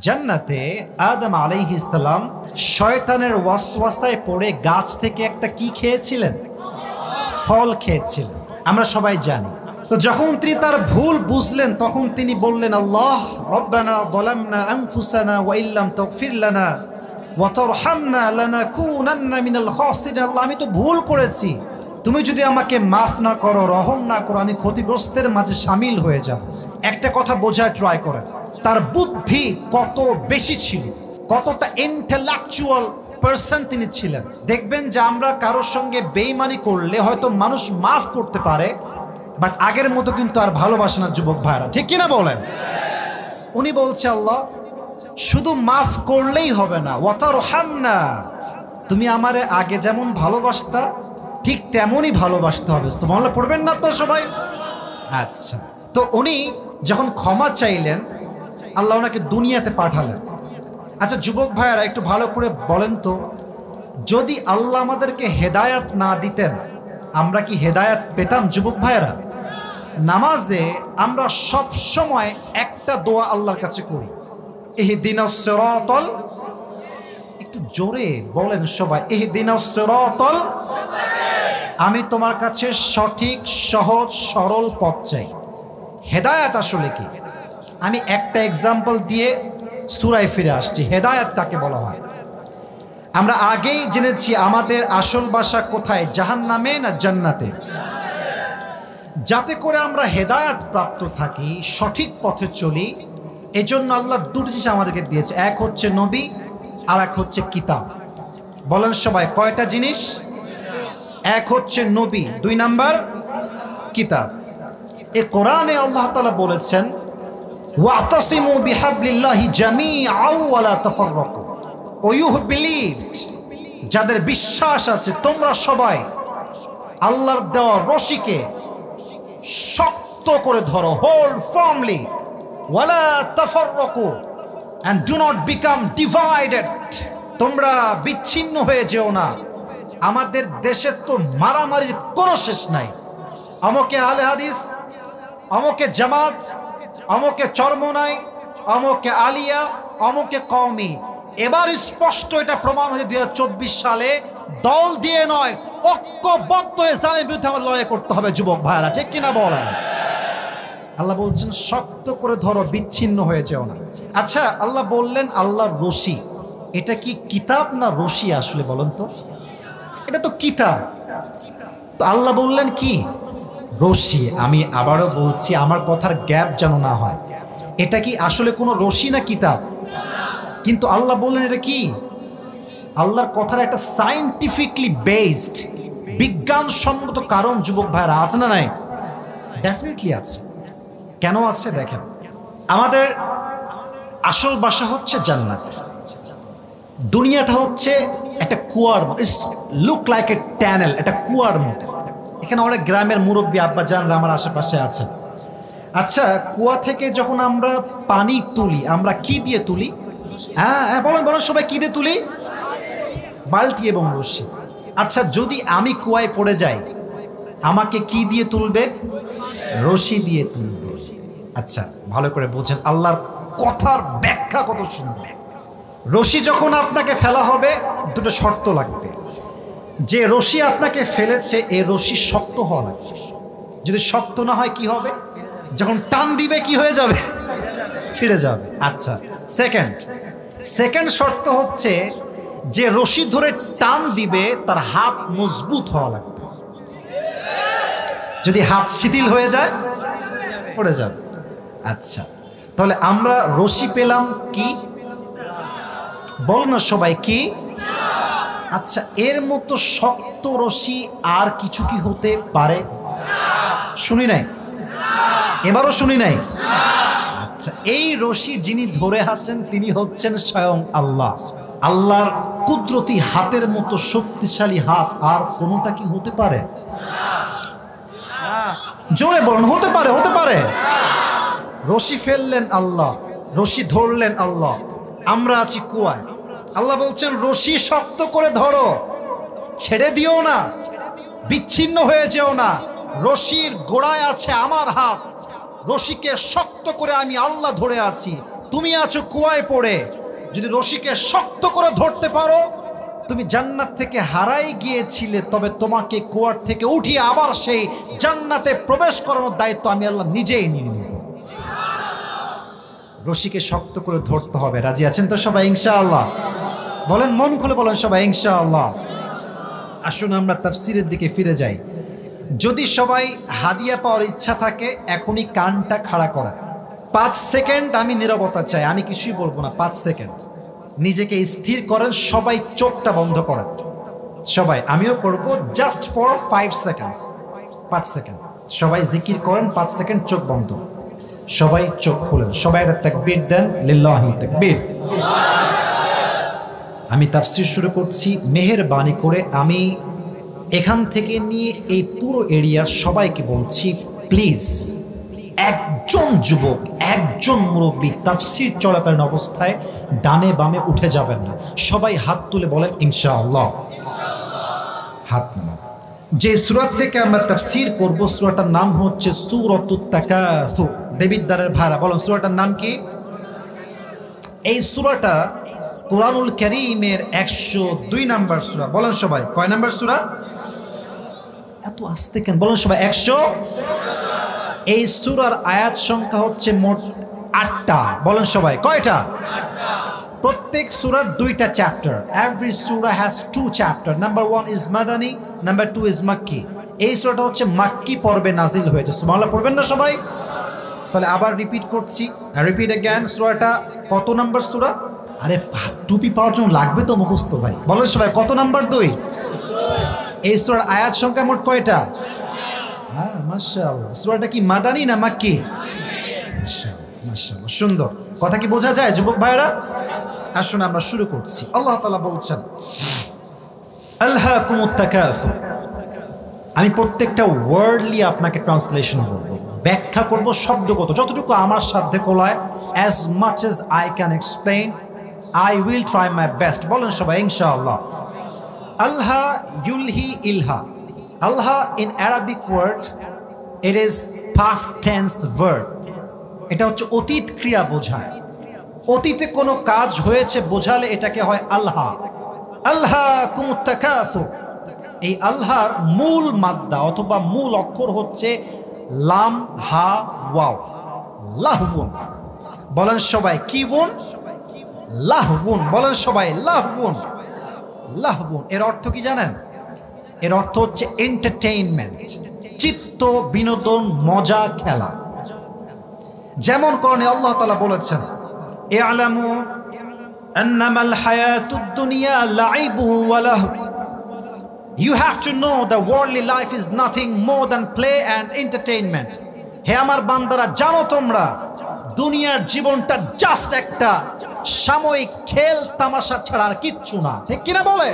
জান্নাতে আদম আলাইহিস সালাম শয়তানের ওয়াসওয়াসায় পড়ে গাছ থেকে একটা কি খেয়েছিলেন? ফল খেয়েছিলেন, আমরা সবাই জানি। তো যখন তিনি তার ভুল বুঝলেন তখন তিনি বললেন, আল্লাহ রব্বানা যালামনা আনফুসানা ওয়া ইল্লাম তাগফির লানা ওয়া তারহামনা লানাকুনান্না মিনাল খাসিরিন। আল্লাহ, আমি তো ভুল করেছি, তুমি যদি আমাকে মাফ না করো, রহম না করো, আমি ক্ষতিগ্রস্তের মাঝে শামিল হয়ে যাব। একটা কথা বোঝার ট্রাই করেন, তার বুদ্ধি কত বেশি ছিল, কতটা ইন্টেলেকচুয়াল পারসন তিনি ছিলেন। দেখবেন যে আমরা কারোর সঙ্গে বেঈমানি করলে হয়তো মানুষ মাফ করতে পারে, বাট আগের মতো কিন্তু আর ভালোবাসে না যুবক ভাইরা, ঠিক কিনা বলেন? উনি বলছে, আল্লাহ শুধু মাফ করলেই হবে না, ওয়াতারহামনা, তুমি আমারে আগে যেমন ভালোবাসতা ঠিক তেমনই ভালোবাসতে হবে। সুবহানাল্লাহ পড়বেন না আপনারা সবাই? আচ্ছা, তো উনি যখন ক্ষমা চাইলেন আল্লাহ ওনাকে দুনিয়াতে পাঠালেন। আচ্ছা যুবক ভাইয়ারা একটু ভালো করে বলেন তো, যদি আল্লাহ আমাদেরকে হেদায়াত না দিতেন আমরা কি হেদায়াত পেতাম? যুবক ভাইয়ারা, নামাজে আমরা সব সময় একটা দোয়া আল্লাহর কাছে করি, ইহদিনাস সিরাতাল, একটু জোরে বলেন সবাই, ইহদিনাস সিরাতাল, আমি তোমার কাছে সঠিক সহজ সরল পথ চাই। হেদায়াত আসলে কি? আমি একটা এক্সাম্পল দিয়ে সূরায় ফিরে আসছি। হেদায়াত কাকে বলা হয়? আমরা আগেই জেনেছি আমাদের আসল বাসা কোথায়, জাহান্নামে না জান্নাতে? যাতে করে আমরা হেদায়াত প্রাপ্ত থাকি, সঠিক পথে চলি, এজন্য আল্লাহ দুটো জিনিস আমাদেরকে দিয়েছে, এক হচ্ছে নবী আর এক হচ্ছে কিতাব। বলেন সবাই কয়টা জিনিস? এক হচ্ছে নবী, দুই নাম্বার কিতাব। এই কোরআনে আল্লাহ তাআলা বলেছেন, ওয়াতাসিমু বিহাবলিল্লাহি জামিআন ওয়া লা তাফাররাকু। ও ইউ বিলিভড, যাদের বিশ্বাস আছে তোমরা সবাই আল্লাহর দেওয়া রশিকে শক্ত করে ধরো, হোল্ড ফার্মলি, ওয়া লা তাফাররাকু, and do not become divided, তোমরা বিচ্ছিন্ন হয়ে যেও না। আমাদের দেশে তো মারামারির কোনো শেষ নাই, আমকে আহলে হাদিস, আমকে জামাত, আমকে চরমনাই, আমকে আলিয়া, আমকে কওমি। এবার স্পষ্ট এটা প্রমাণ হয়েছে 2024 সালে দল দিয়ে নয়, ঐক্যবদ্ধ হয়ে জালেমের বিরুদ্ধে আমাদের লড়াই করতে হবে যুবক ভাইরা, ঠিক কিনা বলেন? আল্লাহ বলছেন শক্ত করে ধরো, বিচ্ছিন্ন হয়ে যেও না। আচ্ছা আল্লাহ বললেন আল্লাহর রশি, এটা কি কিতাব না রশি আসলে বলেন তো? এটা তো কিতাব, তো আল্লাহ বললেন কি? রশি। আমি আবারও বলছি, আমার কথার গ্যাপ যেন না হয়, এটা কি আসলে কোনো রশি না কিতাব? কিন্তু আল্লাহ বললেন এটা কি? আল্লাহর কথার একটা সায়েন্টিফিকলি বেসড, বিজ্ঞানসম্মত কারণ যুবক ভাইরা আছে না নাই? ডেফিনেটলি আছে। কেন আছে দেখেন, আমাদের আসল বাসা হচ্ছে জান্নাতে, দুনিয়াটা হচ্ছে একটা কুয়ার মতো, লুক লাইক এ ট্যানেল, একটা কুয়ার মতো। এখানে অনেক গ্রামের মুরব্বী আব্বাজানরা আমার আশেপাশে আছে। আচ্ছা, কুয়া থেকে যখন আমরা পানি তুলি আমরা কি দিয়ে তুলি? হ্যাঁ হ্যাঁ বলেন বলেন সবাই, কি দিয়ে তুলি? বালতি এবং রশি। আচ্ছা যদি আমি কুয়ায় পড়ে যাই আমাকে কি দিয়ে তুলবে? রশি দিয়ে তুলবে। আচ্ছা ভালো করে বোঝেন, আল্লাহর কথার ব্যাখ্যা কত সুন্দর। রশি যখন আপনাকে ফেলা হবে দুটো শর্ত লাগবে, যে রশি আপনাকে ফেলেছে এই রশি শক্ত হওয়া লাগবে। যদি শক্ত না হয় কি হবে? যখন টান দিবে কি হয়ে যাবে? ছিঁড়ে যাবে। আচ্ছা সেকেন্ড শর্ত হচ্ছে যে রশি ধরে টান দিবে তার হাত মজবুত হওয়া লাগবে। যদি হাত শিথিল হয়ে যায় পড়ে যাবে। আচ্ছা তাহলে আমরা রশি পেলাম কি? বল না সবাই কি? আচ্ছা এর মতো শক্ত রশি আর কিছু কি হতে পারে? শুনি নাই, এবারও শুনি নাই। আচ্ছা এই রশি যিনি ধরে আছেন তিনি হচ্ছেন স্বয়ং আল্লাহ। আল্লাহর কুদরতি হাতের মতো শক্তিশালী হাত আর কোনোটা কি হতে পারে? জোরে বলুন, হতে পারে? হতে পারে। রশি ফেললেন আল্লাহ, রশি ধরলেন আল্লাহ, আমরা আছি কুয়ায়। আল্লাহ বলছেন রশি শক্ত করে ধরো, ছেড়ে দিও না, বিচ্ছিন্ন হয়ে যেও না। রশির গোড়ায় আছে আমার হাত, রশিকে শক্ত করে আমি আল্লাহ ধরে আছি, তুমি আছো কুয়ায় পড়ে, যদি রশিকে শক্ত করে ধরতে পারো, তুমি জান্নাত থেকে হারাই গিয়েছিলে, তবে তোমাকে কুয়ার থেকে উঠিয়ে আবার সেই জান্নাতে প্রবেশ করানোর দায়িত্ব আমি আল্লাহ নিজেই নিয়ে নেব। রশিকে শক্ত করে ধরতে হবে। রাজি আছেন তো সবাই ইনশাআল্লাহ? বলেন, মন খুলে বলেন সবাই ইনশাআল্লাহ। আসুন আমরা তাফসীরের দিকে ফিরে যাই। যদি সবাই হাদিয়া পাওয়ার ইচ্ছা থাকে, এখনই কানটা খাড়া করা। 5 সেকেন্ড আমি নীরবতা চাই, আমি কিছুই বলবো না। 5 সেকেন্ড নিজেকে স্থির করেন, সবাই চোখটা বন্ধ করেন। সবাই, আমিও করব, জাস্ট ফর 5 সেকেন্ডস। 5 সেকেন্ড সবাই জিকির করেন, 5 সেকেন্ড চোখ বন্ধ। সবাই চোখ খুলেন, সবাই একটা তাকবীর দেন, লিল্লাহি তাকবীর। আমি তাফসীর শুরু করছি। মেহেরবানি করে আমি এখান থেকে নিয়ে এই পুরো এরিয়ার সবাইকে বলছি, প্লিজ একজন যুবক, একজন মুরব্বী তাফসীর চলাকালীন অবস্থায় ডানে বামে উঠে যাবেন না। সবাই হাত তুলে বলেন ইনশাআল্লাহ। হাত নামান। যে সূরা থেকে আমরা তাফসীর করব, সূরাটার নাম হচ্ছে সূরাতুত তাকাসুর। দেবিদ্বারের ভাড়া বলেন, সূরাটার নাম কি? এই সূরাটা কুরআনুল কারীমের 102 নাম্বার সূরা। বলেন সবাই, কয় নাম্বার সূরা? এত আস্তে কেন? বলেন সবাই, 100। এই সূরার আয়াত সংখ্যা হচ্ছে মোট 8টা। বলেন সবাই, কয়টা? 8টা। প্রত্যেক সূরার 2টা চ্যাপ্টার। এভরি সূরা হ্যাজ 2 চ্যাপ্টার। নাম্বার 1 ইজ মাদানী, নাম্বার 2 ইজ মাক্কি। এই সূরাটা হচ্ছে মাক্কি পর্বে নাজিল হয়েছে। সুবহানাল্লাহ পড়বেন না সবাই? তাহলে আবার রিপিট করছি, রিপিট अगेन। সূরাটা কত নাম্বার সূরা? আরে টুপি পাওয়ার জন্য লাগবে তো মুখস্থ ভাই। বলেন সবাই, কত নাম্বার? 2। এই সূরার আয়াত সংখ্যা মোট কয়টা? হ্যাঁ, মাশাআল্লাহ। সূরাটা কি মাদানী না মাক্কি? মাশাআল্লাহ, মাশাআল্লাহ, সুন্দর। কথা কি বোঝা যায় যুবক ভাইরা? আসুন আমরা শুরু করছি। আল্লাহ তাআলা বলছেন, আলহাকুমুত তাকাসুর। আমি প্রত্যেকটা ওয়ার্ডলি আপনাকে ট্রান্সলেশন করব, ব্যাখ্যা করব শব্দগত, যতটুকু আমার সাধ্যে কোলায়। as much as I can explain, I will try my best. বলেন সবাই ইনশাআল্লাহ। Alha ইউলহি Ilha. Alha in Arabic word, it is past tense verb. এটা হচ্ছে অতীত ক্রিয়া বোঝায়। অতীতে কোনো কাজ হয়েছে বোঝালে এটাকে হয় আলহা। আলহাকুমুত তাকাসুর। এই আলহার মূল মাদ্দা অথবা মূল অক্ষর হচ্ছে লাম হা ওয়াও। লাহবুন। বলেন সবাই, কি বুন? লাহবুন। বলেন সবাই, লাহবুন। লাহবুন এর অর্থ কি জানেন? এর অর্থ হচ্ছে এন্টারটেইনমেন্ট, চিত্ত বিনোদন, মজা, খেলা। যেমন কোরআনে আল্লাহ তাআলা বলেছেন, ইআলামু আন্নামাল হায়াতুদ দুনিয়া লাইবুন ওয়া লাহব। You have to know that worldly life is nothing more than play and entertainment. হে আমার বান্দারা, জানো তোমরা দুনিয়ার জীবনটা জাস্ট একটা সাময়িক খেল তামাশা ছাড়া আর কিচ্ছু না। ঠিক কিনা বলে?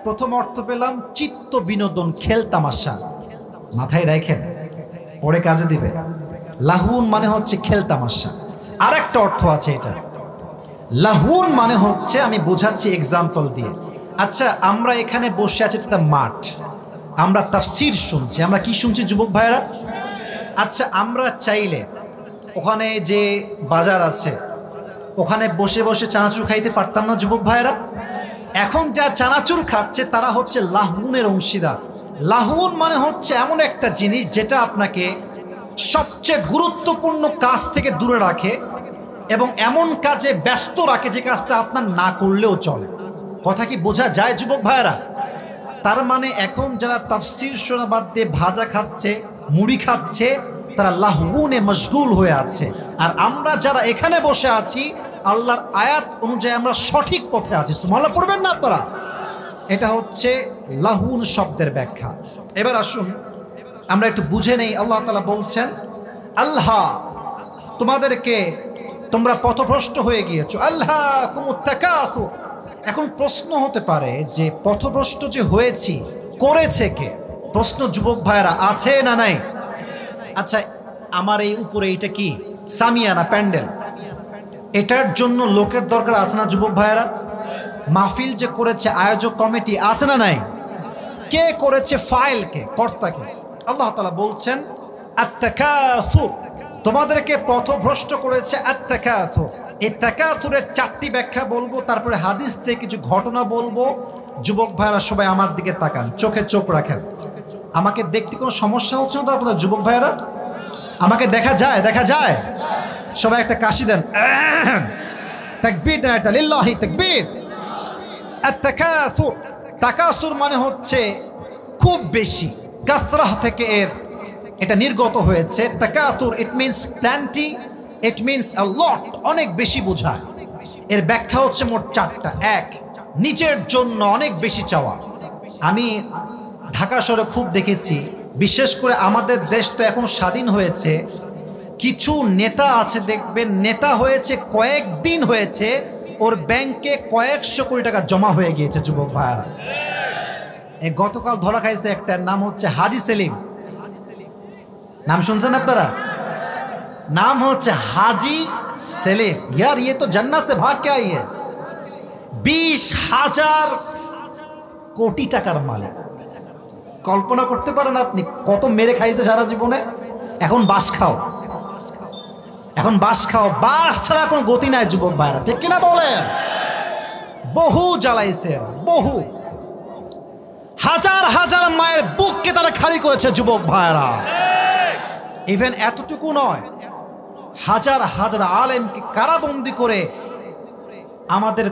প্রথম অর্থ পেলাম চিত্ত বিনোদন, খেল তামাশা। মাথায় রাখেন, পরে কাজে দিবে। লাহুন মানে হচ্ছে খেল তামাশা। আর একটা অর্থ আছে এটা। লাহুন মানে হচ্ছে, আমি বোঝাচ্ছি এক্সাম্পল দিয়ে। আচ্ছা, আমরা এখানে বসে আছি, একটা মাঠ, আমরা তাফসীর শুনছি। আমরা কি শুনছি যুবক ভাইরা? আচ্ছা, আমরা চাইলে ওখানে যে বাজার আছে ওখানে বসে বসে চানাচুর খাইতে পারতাম না যুবক ভাইরা? এখন যা চানাচুর খাচ্ছে তারা হচ্ছে লাহুনের অংশীদার। লাহুন মানে হচ্ছে এমন একটা জিনিস যেটা আপনাকে সবচেয়ে গুরুত্বপূর্ণ কাজ থেকে দূরে রাখে এবং এমন কাজে ব্যস্ত রাখে যে কাজটা আপনার না করলেও চলে। কথা কি বোঝা যায় যুবক ভাইরা? তার মানে এখন যারা তাফসীর শোনা বাদ দিয়ে ভাজা খাচ্ছে, মুড়ি খাচ্ছে, তারা লাহুনে মশগুল হয়ে আছে। আর আমরা যারা এখানে বসে আছি, আল্লাহর আয়াত অনুযায়ী আমরা সঠিক পথে আছি। সুবহানাল্লাহ পড়বেন না আপনারা? এটা হচ্ছে লাহুন শব্দের ব্যাখ্যা। এবার আসুন আমরা একটু বুঝে নেই। আল্লাহ তাআলা বলছেন, আল্লাহ তোমাদেরকে, তোমরা পথভ্রষ্ট হয়ে গিয়েছো। আলহাকুমুত তাকাসুর। এখন প্রশ্ন হতে পারে যে পথভ্রষ্ট যে হয়েছি, করেছে কে? প্রশ্ন যুবক ভাইরা, আছে না নাই? আচ্ছা, আমার এই উপরে এটা কি সামিয়ানা, প্যান্ডেল, এটার জন্য লোকের দরকার আছে না যুবক ভাইরা? মাহফিল যে করেছে আয়োজক কমিটি, আছে না নাই? কে করেছে? ফাইল কে? কর্তা কে? আল্লাহ তাআলা বলছেন আত-তাকাসুর। তোমাদেরকে পথভ্রষ্ট করেছে আত-তাকাথুর। এই তাকাথুরের 4টি ব্যাখ্যা বলবো, তারপরে হাদিস থেকে কিছু ঘটনা বলবো। যুবক ভাইরা সবাই আমার দিকে তাকান, চোখে চোখ রাখেন। আমাকে দেখতে কোনো সমস্যা হচ্ছে না তো আপনাদের? যুবক ভাইরা আমাকে দেখা যায়? দেখা যায়? সবাই একটা কাশি দেন, তাকবীর দেন একটা, লিল্লাহি তাকবীর। আত-তাকাথুর, তাকাসুর মানে হচ্ছে খুব বেশি, কাসরাহ থেকে এটা নির্গত হয়েছে। তাকাতুর it means plenty, it means a lot, অনেক বেশি বোঝায়। এর ব্যাখ্যা হচ্ছে মোট 4টা। 1, নিজের জন্য অনেক বেশি চাওয়া। আমি ঢাকা শহরে খুব দেখেছি, বিশেষ করে আমাদের দেশ তো এখন স্বাধীন হয়েছে, কিছু নেতা আছে দেখবেন, নেতা হয়েছে কয়েকদিন হয়েছে, ওর ব্যাংকে কয়েকশো কোটি টাকা জমা হয়ে গিয়েছে। যুবক ভাইরা, এই গতকাল ধরা খাইছে একটা, নাম হচ্ছে হাজি সেলিম। নাম শুনছেন আপনারা? नाम হচ্ছে हाजी सेलिम। यार ये तो जन्नत से भाग के आई है। 20,000 কোটি টাকার মালিক। কল্পনা করতে পারেন আপনি কত মেরে খাইছে সারা জীবনে? এখন বাস খাও, এখন বাস খাও, বাস ছাড়া কোনো গতি নাই যুবক ভাইরা, ঠিক কিনা বলেন? বহু জ্বালাইছে, বহু হাজার হাজার মায়ের বুককে তারা খালি করেছে যুবক ভাইরা। ইভেন এতটুকু নয়, হাজার হাজার আলেমকে কারাবন্দি করে আমাদের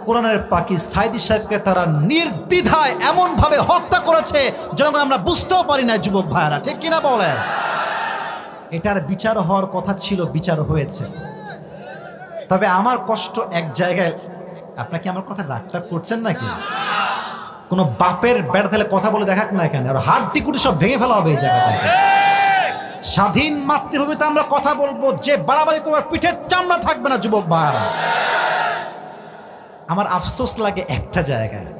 কোরআনের পাখি সাইদি সাহেবকে তারা নির্দ্বিধায় এমন ভাবে হত্যা করেছে যখন আমরা বুঝতেও পারি না যুবক ভাইরা, ঠিক কিনা বলেন? এটার বিচার হওয়ার কথা ছিল, বিচার হয়েছে। তবে আমার কষ্ট এক জায়গায়, আপনাকে আমার কথা রাগটাগ করছেন নাকি? কোনো বাপের বেড়া তাহলে কথা বলে দেখাক না এখানে, আর হাড্ডি কুটি সব ভেঙে ফেলা হবে এই জায়গাটাকে। স্বাধীন মাতৃভূমিতে আমরা কথা বলবো, যে বাড়াবাড়ি করবার পিঠের চামড়া থাকবে না যুবক ভাইরা। আমার আফসোস লাগে একটা জায়গায়,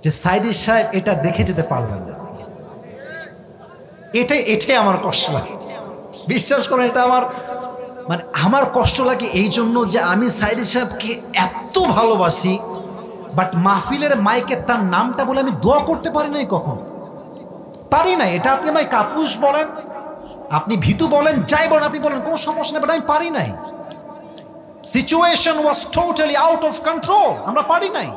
যে সাইদি সাহেব এটা দেখে যেতে পারলেন না। এটাই আমার কষ্ট লাগে, বিশ্বাস করেন। এটা আমার কষ্ট লাগে এই জন্য যে আমি সাইদি সাহেবকে এত ভালোবাসি, বাট মাহফিলের মাইকে তার নামটা বলে আমি দোয়া করতে পারি নাই, কখন পারি না। এটা আপনি আমায় কাপুরুষ বলেন, আপনি ভীতু বলেন, যাই বলেন, আপনি বলেন, কোনো সমস্যা নেই, বাট আমি পারি নাই। Situation was totally out of control, আমরা পারি নাই।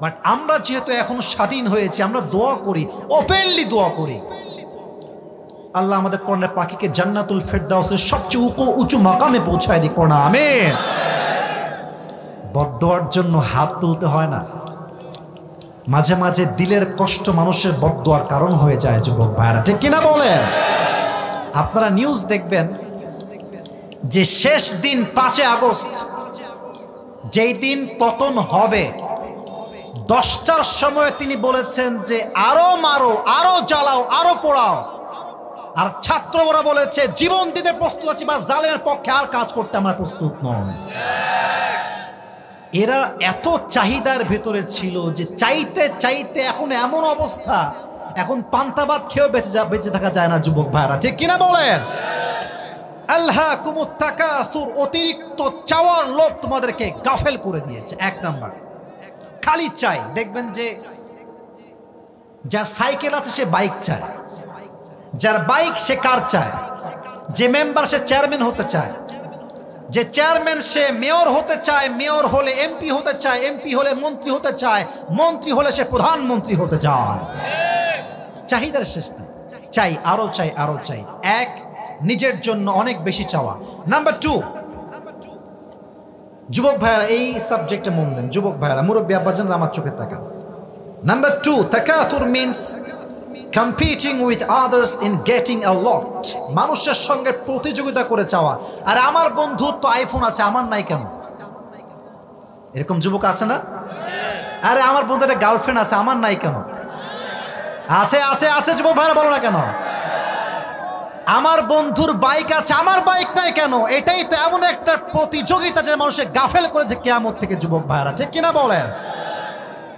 বাট আমরা যেহেতু এখন স্বাধীন হয়েছি, আমরা দোয়া করি, ওপেনলি দোয়া করি, আল্লাহ আমাদের কোরআনের পাখিকে জান্নাতুল ফেরদাউসের সবচেয়ে উঁচু মাকামে পৌঁছায় দিক না, আমিন। বদদোয়ার জন্য হাত তুলতে হয় না, মাঝে মাঝে দিলের কষ্ট মানুষের বদদোয়ার কারণ হয়ে যায় যুবক ভাইরা, ঠিক কিনা বলেন? আপনারা নিউজ দেখবেন যে শেষ দিন 5 আগস্ট, যেই দিন পতন হবে, 10টার সময় তিনি বলেছেন যে আরো মারো, আরো জ্বালাও, আরো পোড়াও। আর ছাত্ররা বলেছে জীবন দিতে প্রস্তুত আছি, বা জালেমের পক্ষে আর কাজ করতে আমরা প্রস্তুত নয়। এরা এত চাহিদার ভেতরে ছিল যে চাইতে চাইতে এখন এমন অবস্থা, এখন পান্তাবাদ খেয়েও বেঁচে থাকা যায় না যুবক ভাইরা, ঠিক কিনা বলেন? আলহাকুমুত তাকাসুর, অতিরিক্ত চাওয়ার লোভ তোমাদেরকে গাফেল করে দিয়েছে। 1 নাম্বার, খালি চাই। দেখবেন যে যার সাইকেল আছে সে বাইক চায়, যার বাইক সে কার চায়, যে মেম্বার সে চেয়ারম্যান হতে চায়, যে চেয়ারম্যান সে মেয়র হতে চায়, মেয়র হলে এমপি হতে চায়, এমপি হলে মন্ত্রী হতে চায়, মন্ত্রী হলে সে প্রধানমন্ত্রী হতে চায়। চাহিদার শেষ নেই, চাই, আরো চাই, আরো চাই। 1, নিজের জন্য অনেক বেশি চাওয়া। নাম্বার 2, যুবক ভাইরা এই সাবজেক্টে মন দেন, যুবক ভাইরা, মুরব্বী আব্বাজান আমার চোখে তাকান। নাম্বার 2, তাকাতুর means competing with others in getting a lot, মানুষের সঙ্গে প্রতিযোগিতা করে চাওয়া। আর আমার বন্ধুর তো আইফোন আছে, আমার নাই কেন? এরকম যুবক আছে না? আরে আমার বন্ধুর একটা গার্লফ্রেন্ড আছে, আমার নাই কেন? আছে আছে আছে, যুবক ভাইরা বলো না কেন? আমার বন্ধুর বাইক আছে, আমার বাইক নাই কেন? এটাই তো এমন একটা প্রতিযোগিতা যে মানুষের গাফেল করেছে কিয়ামত থেকে যুবক ভাইরা, ঠিক কিনা বলেন?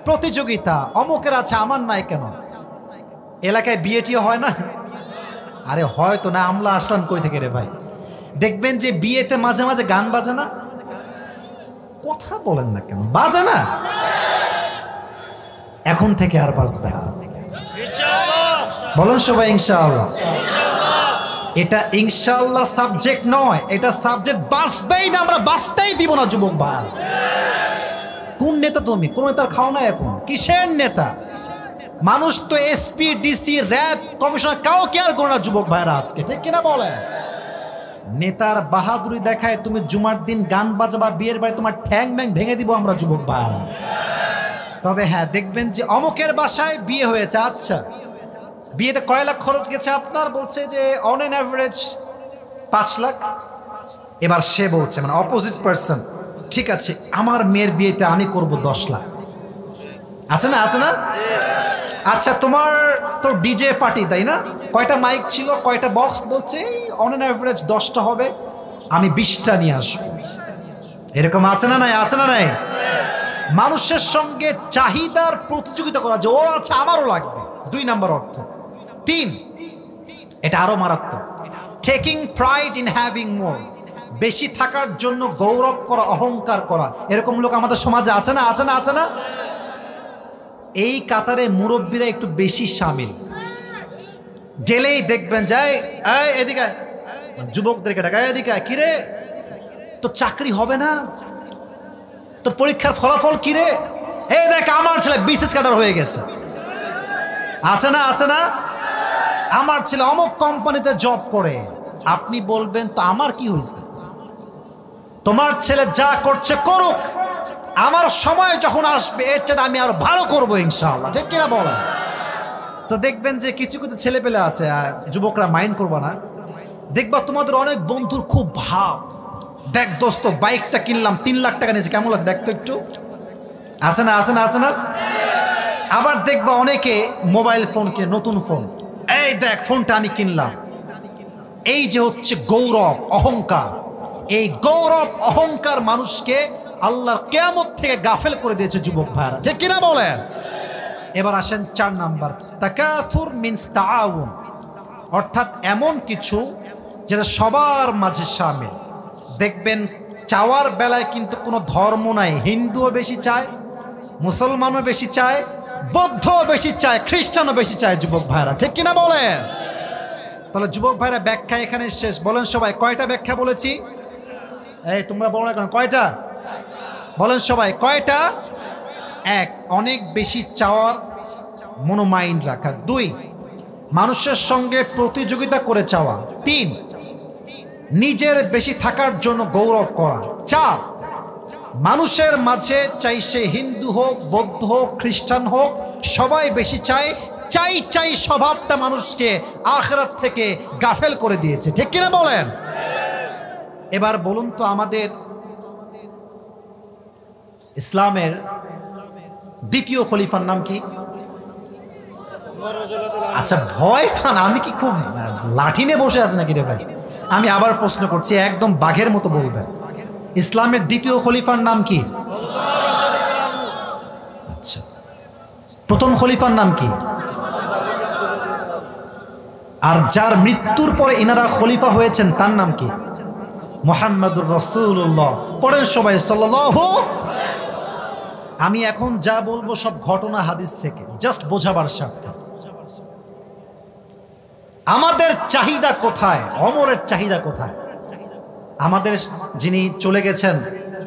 প্রতিযোগিতা, অমুকের আছে, আমার নাই কেন? এলাকায় বিয়েটিও হয় না? আরে হয়তো না, আমলা আসলাম কই থেকে রে ভাই? দেখবেন যে বিয়েতে মাঝে মাঝে গান বাজে না? কথা বলেন না কেন? বাজে না? এখন থেকে আর বাজবে না, বলুন সবাই ইনশাআল্লাহ। এটা ইনশাআল্লাহ সাবজেক্ট নয়, এটা সাবজেক্ট বাঁচবেই না, আমরা বাঁচতেই দিব না যুবক ভাই। কোন নেতা তুমি? কোন নেতার খাও না এখন? কিসের নেতা? মানুষ তো SP, DC, RAB, commissioner cow care করে না যুবক ভাইরা আজকে, ঠিক কিনা বলে? নেতার বাহাদুরি দেখায় তুমি জুমার দিন গান বাজাবা, বিয়ের বাড়ি তোমার ঠ্যাং ব্যাং ভেঙে দিব আমরা যুবক ভাইরা। তবে হ্যাঁ, দেখবেন যে অমুকের বাসায় বিয়ে হয়েছে, আচ্ছা বিয়েতে কয় লাখ খরচ গেছে আপনার? বলছে যে অন এন অ্যাভারেজ 5 লাখ। এবার সে বলছে, মানে অপোজিট পার্সন, ঠিক আছে আমার মেয়ের বিয়েতে আমি করব 10 লাখ। আছে না, আছে না? আচ্ছা তোমার তো ডিজে পার্টি তাই না, কয়টা মাইক ছিল, কয়টা বক্স? বলছে অন এন অ্যাভারেজ 10টা হবে, আমি 20টা নিয়ে আসবো। এরকম আছে না নাই? আছে না নাই? মানুষের সঙ্গে চাহিদার প্রতিযোগিতা করা, যে ওর আছে আমারও লাগবে, 2 নাম্বার অর্থ। 3, এটা আরো মারাত্মক, টেকিং প্রাইড ইন হ্যাভিং মোর, বেশি থাকার জন্য গৌরব করা, অহংকার করা। এরকম লোক আমাদের সমাজে আছে না, আছে না, আছে না? এই কাতারে মুরব্বীরা একটু বেশি শামিল। গেলেই দেখবেন যায় এদিকে যুবকদেরকে ডাকায়, এদিকে কিরে তোর চাকরি হবে না, তোর পরীক্ষার ফলাফল কিরে, এই দেখ আমার ছেলে বিসিএস ক্যাডার হয়ে গেছে। আছে না, আছে না? আমার ছেলে অমুক কোম্পানিতে জব করে। আপনি বলবেন তো আমার কি হয়েছে? তোমার ছেলে যা করছে করুক, আমার সময় যখন আসবে এর চেয়ে আমি আরো ভালো করবো ইনশাআল্লাহ, ঠিক কিনা বলা? তো দেখবেন যে কিছু কিছু ছেলে পেলে আছে, যুবকরা মাইন্ড করবা না, দেখবা তোমাদের অনেক বন্ধুর খুব ভাব, দেখ দোস্ত বাইকটা কিনলাম 3 লাখ টাকা নিয়েছে, কেমন আছে দেখতো একটু। আছে না, আছে না, আছে না? আবার দেখবা অনেকে মোবাইল ফোন কিনে, নতুন ফোন, এই দেখ ফোনটা আমি কিনলাম। এই যে হচ্ছে গৌরব, অহংকার, এই গৌরব অহংকার মানুষকে আল্লাহর কিয়ামত থেকে গাফেল করে দিয়েছে যুবক ভাইরা, ঠিক কিনা বলেন? এবার আসেন 4 নাম্বার, তাকাথুর মিনস তাআউন, অর্থাৎ এমন কিছু যেটা সবার মাঝে শামিল। দেখবেন চাওয়ার বেলায় কিন্তু কোনো ধর্ম নাই, হিন্দুও বেশি চায়, মুসলমানও বেশি চায়, বৌদ্ধও বেশি চায়, খ্রিস্টানও বেশি চায় যুবক ভাইরা, ঠিক কিনা বলেন? তাহলে যুবক ভাইরা ব্যাখ্যা এখানে শেষ। বলেন সবাই কয়টা ব্যাখ্যা বলেছি? এই তোমরা বলো না কেন, কয়টা বলেন সবাই, কয়টা? 1, অনেক বেশি চাওয়ার মনোমাইন্ড রাখা। 2, মানুষের সঙ্গে প্রতিযোগিতা করে চাওয়া। 3, নিজের বেশি থাকার জন্য গৌরব করা। 4, মানুষের মাঝে চাই সে হিন্দু হোক, বৌদ্ধ হোক, খ্রিস্টান হোক, সবাই বেশি চায়, চাই চাই স্বভাবটা মানুষকে আখিরাত থেকে গাফেল করে দিয়েছে, ঠিক কিনা বলেন? এবার বলুন তো আমাদের ইসলামের দ্বিতীয় খলিফার নাম কি? আচ্ছা ভয় পান, আমি কি খুব লাঠি নিয়ে বসে আছে নাকি রে ভাই? আমি আবার প্রশ্ন করছি, একদম বাঘের মতো বলবেন। ইসলামের দ্বিতীয় খলিফার নাম কি? আচ্ছা, প্রথম খলিফার নাম কি? আর যার মৃত্যুর পরে ইনারা খলিফা হয়েছেন তার নাম কি? মুহাম্মাদুর রাসূলুল্লাহ। পড়েন সবাই সাল্লাল্লাহু। আমি এখন যা বলবো সব ঘটনা হাদিস থেকে, জাস্ট বোঝাবার স্বার্থে। আমাদের চাহিদা কোথায়? ওমরের চাহিদা কোথায়? আমাদের যিনি চলে গেছেন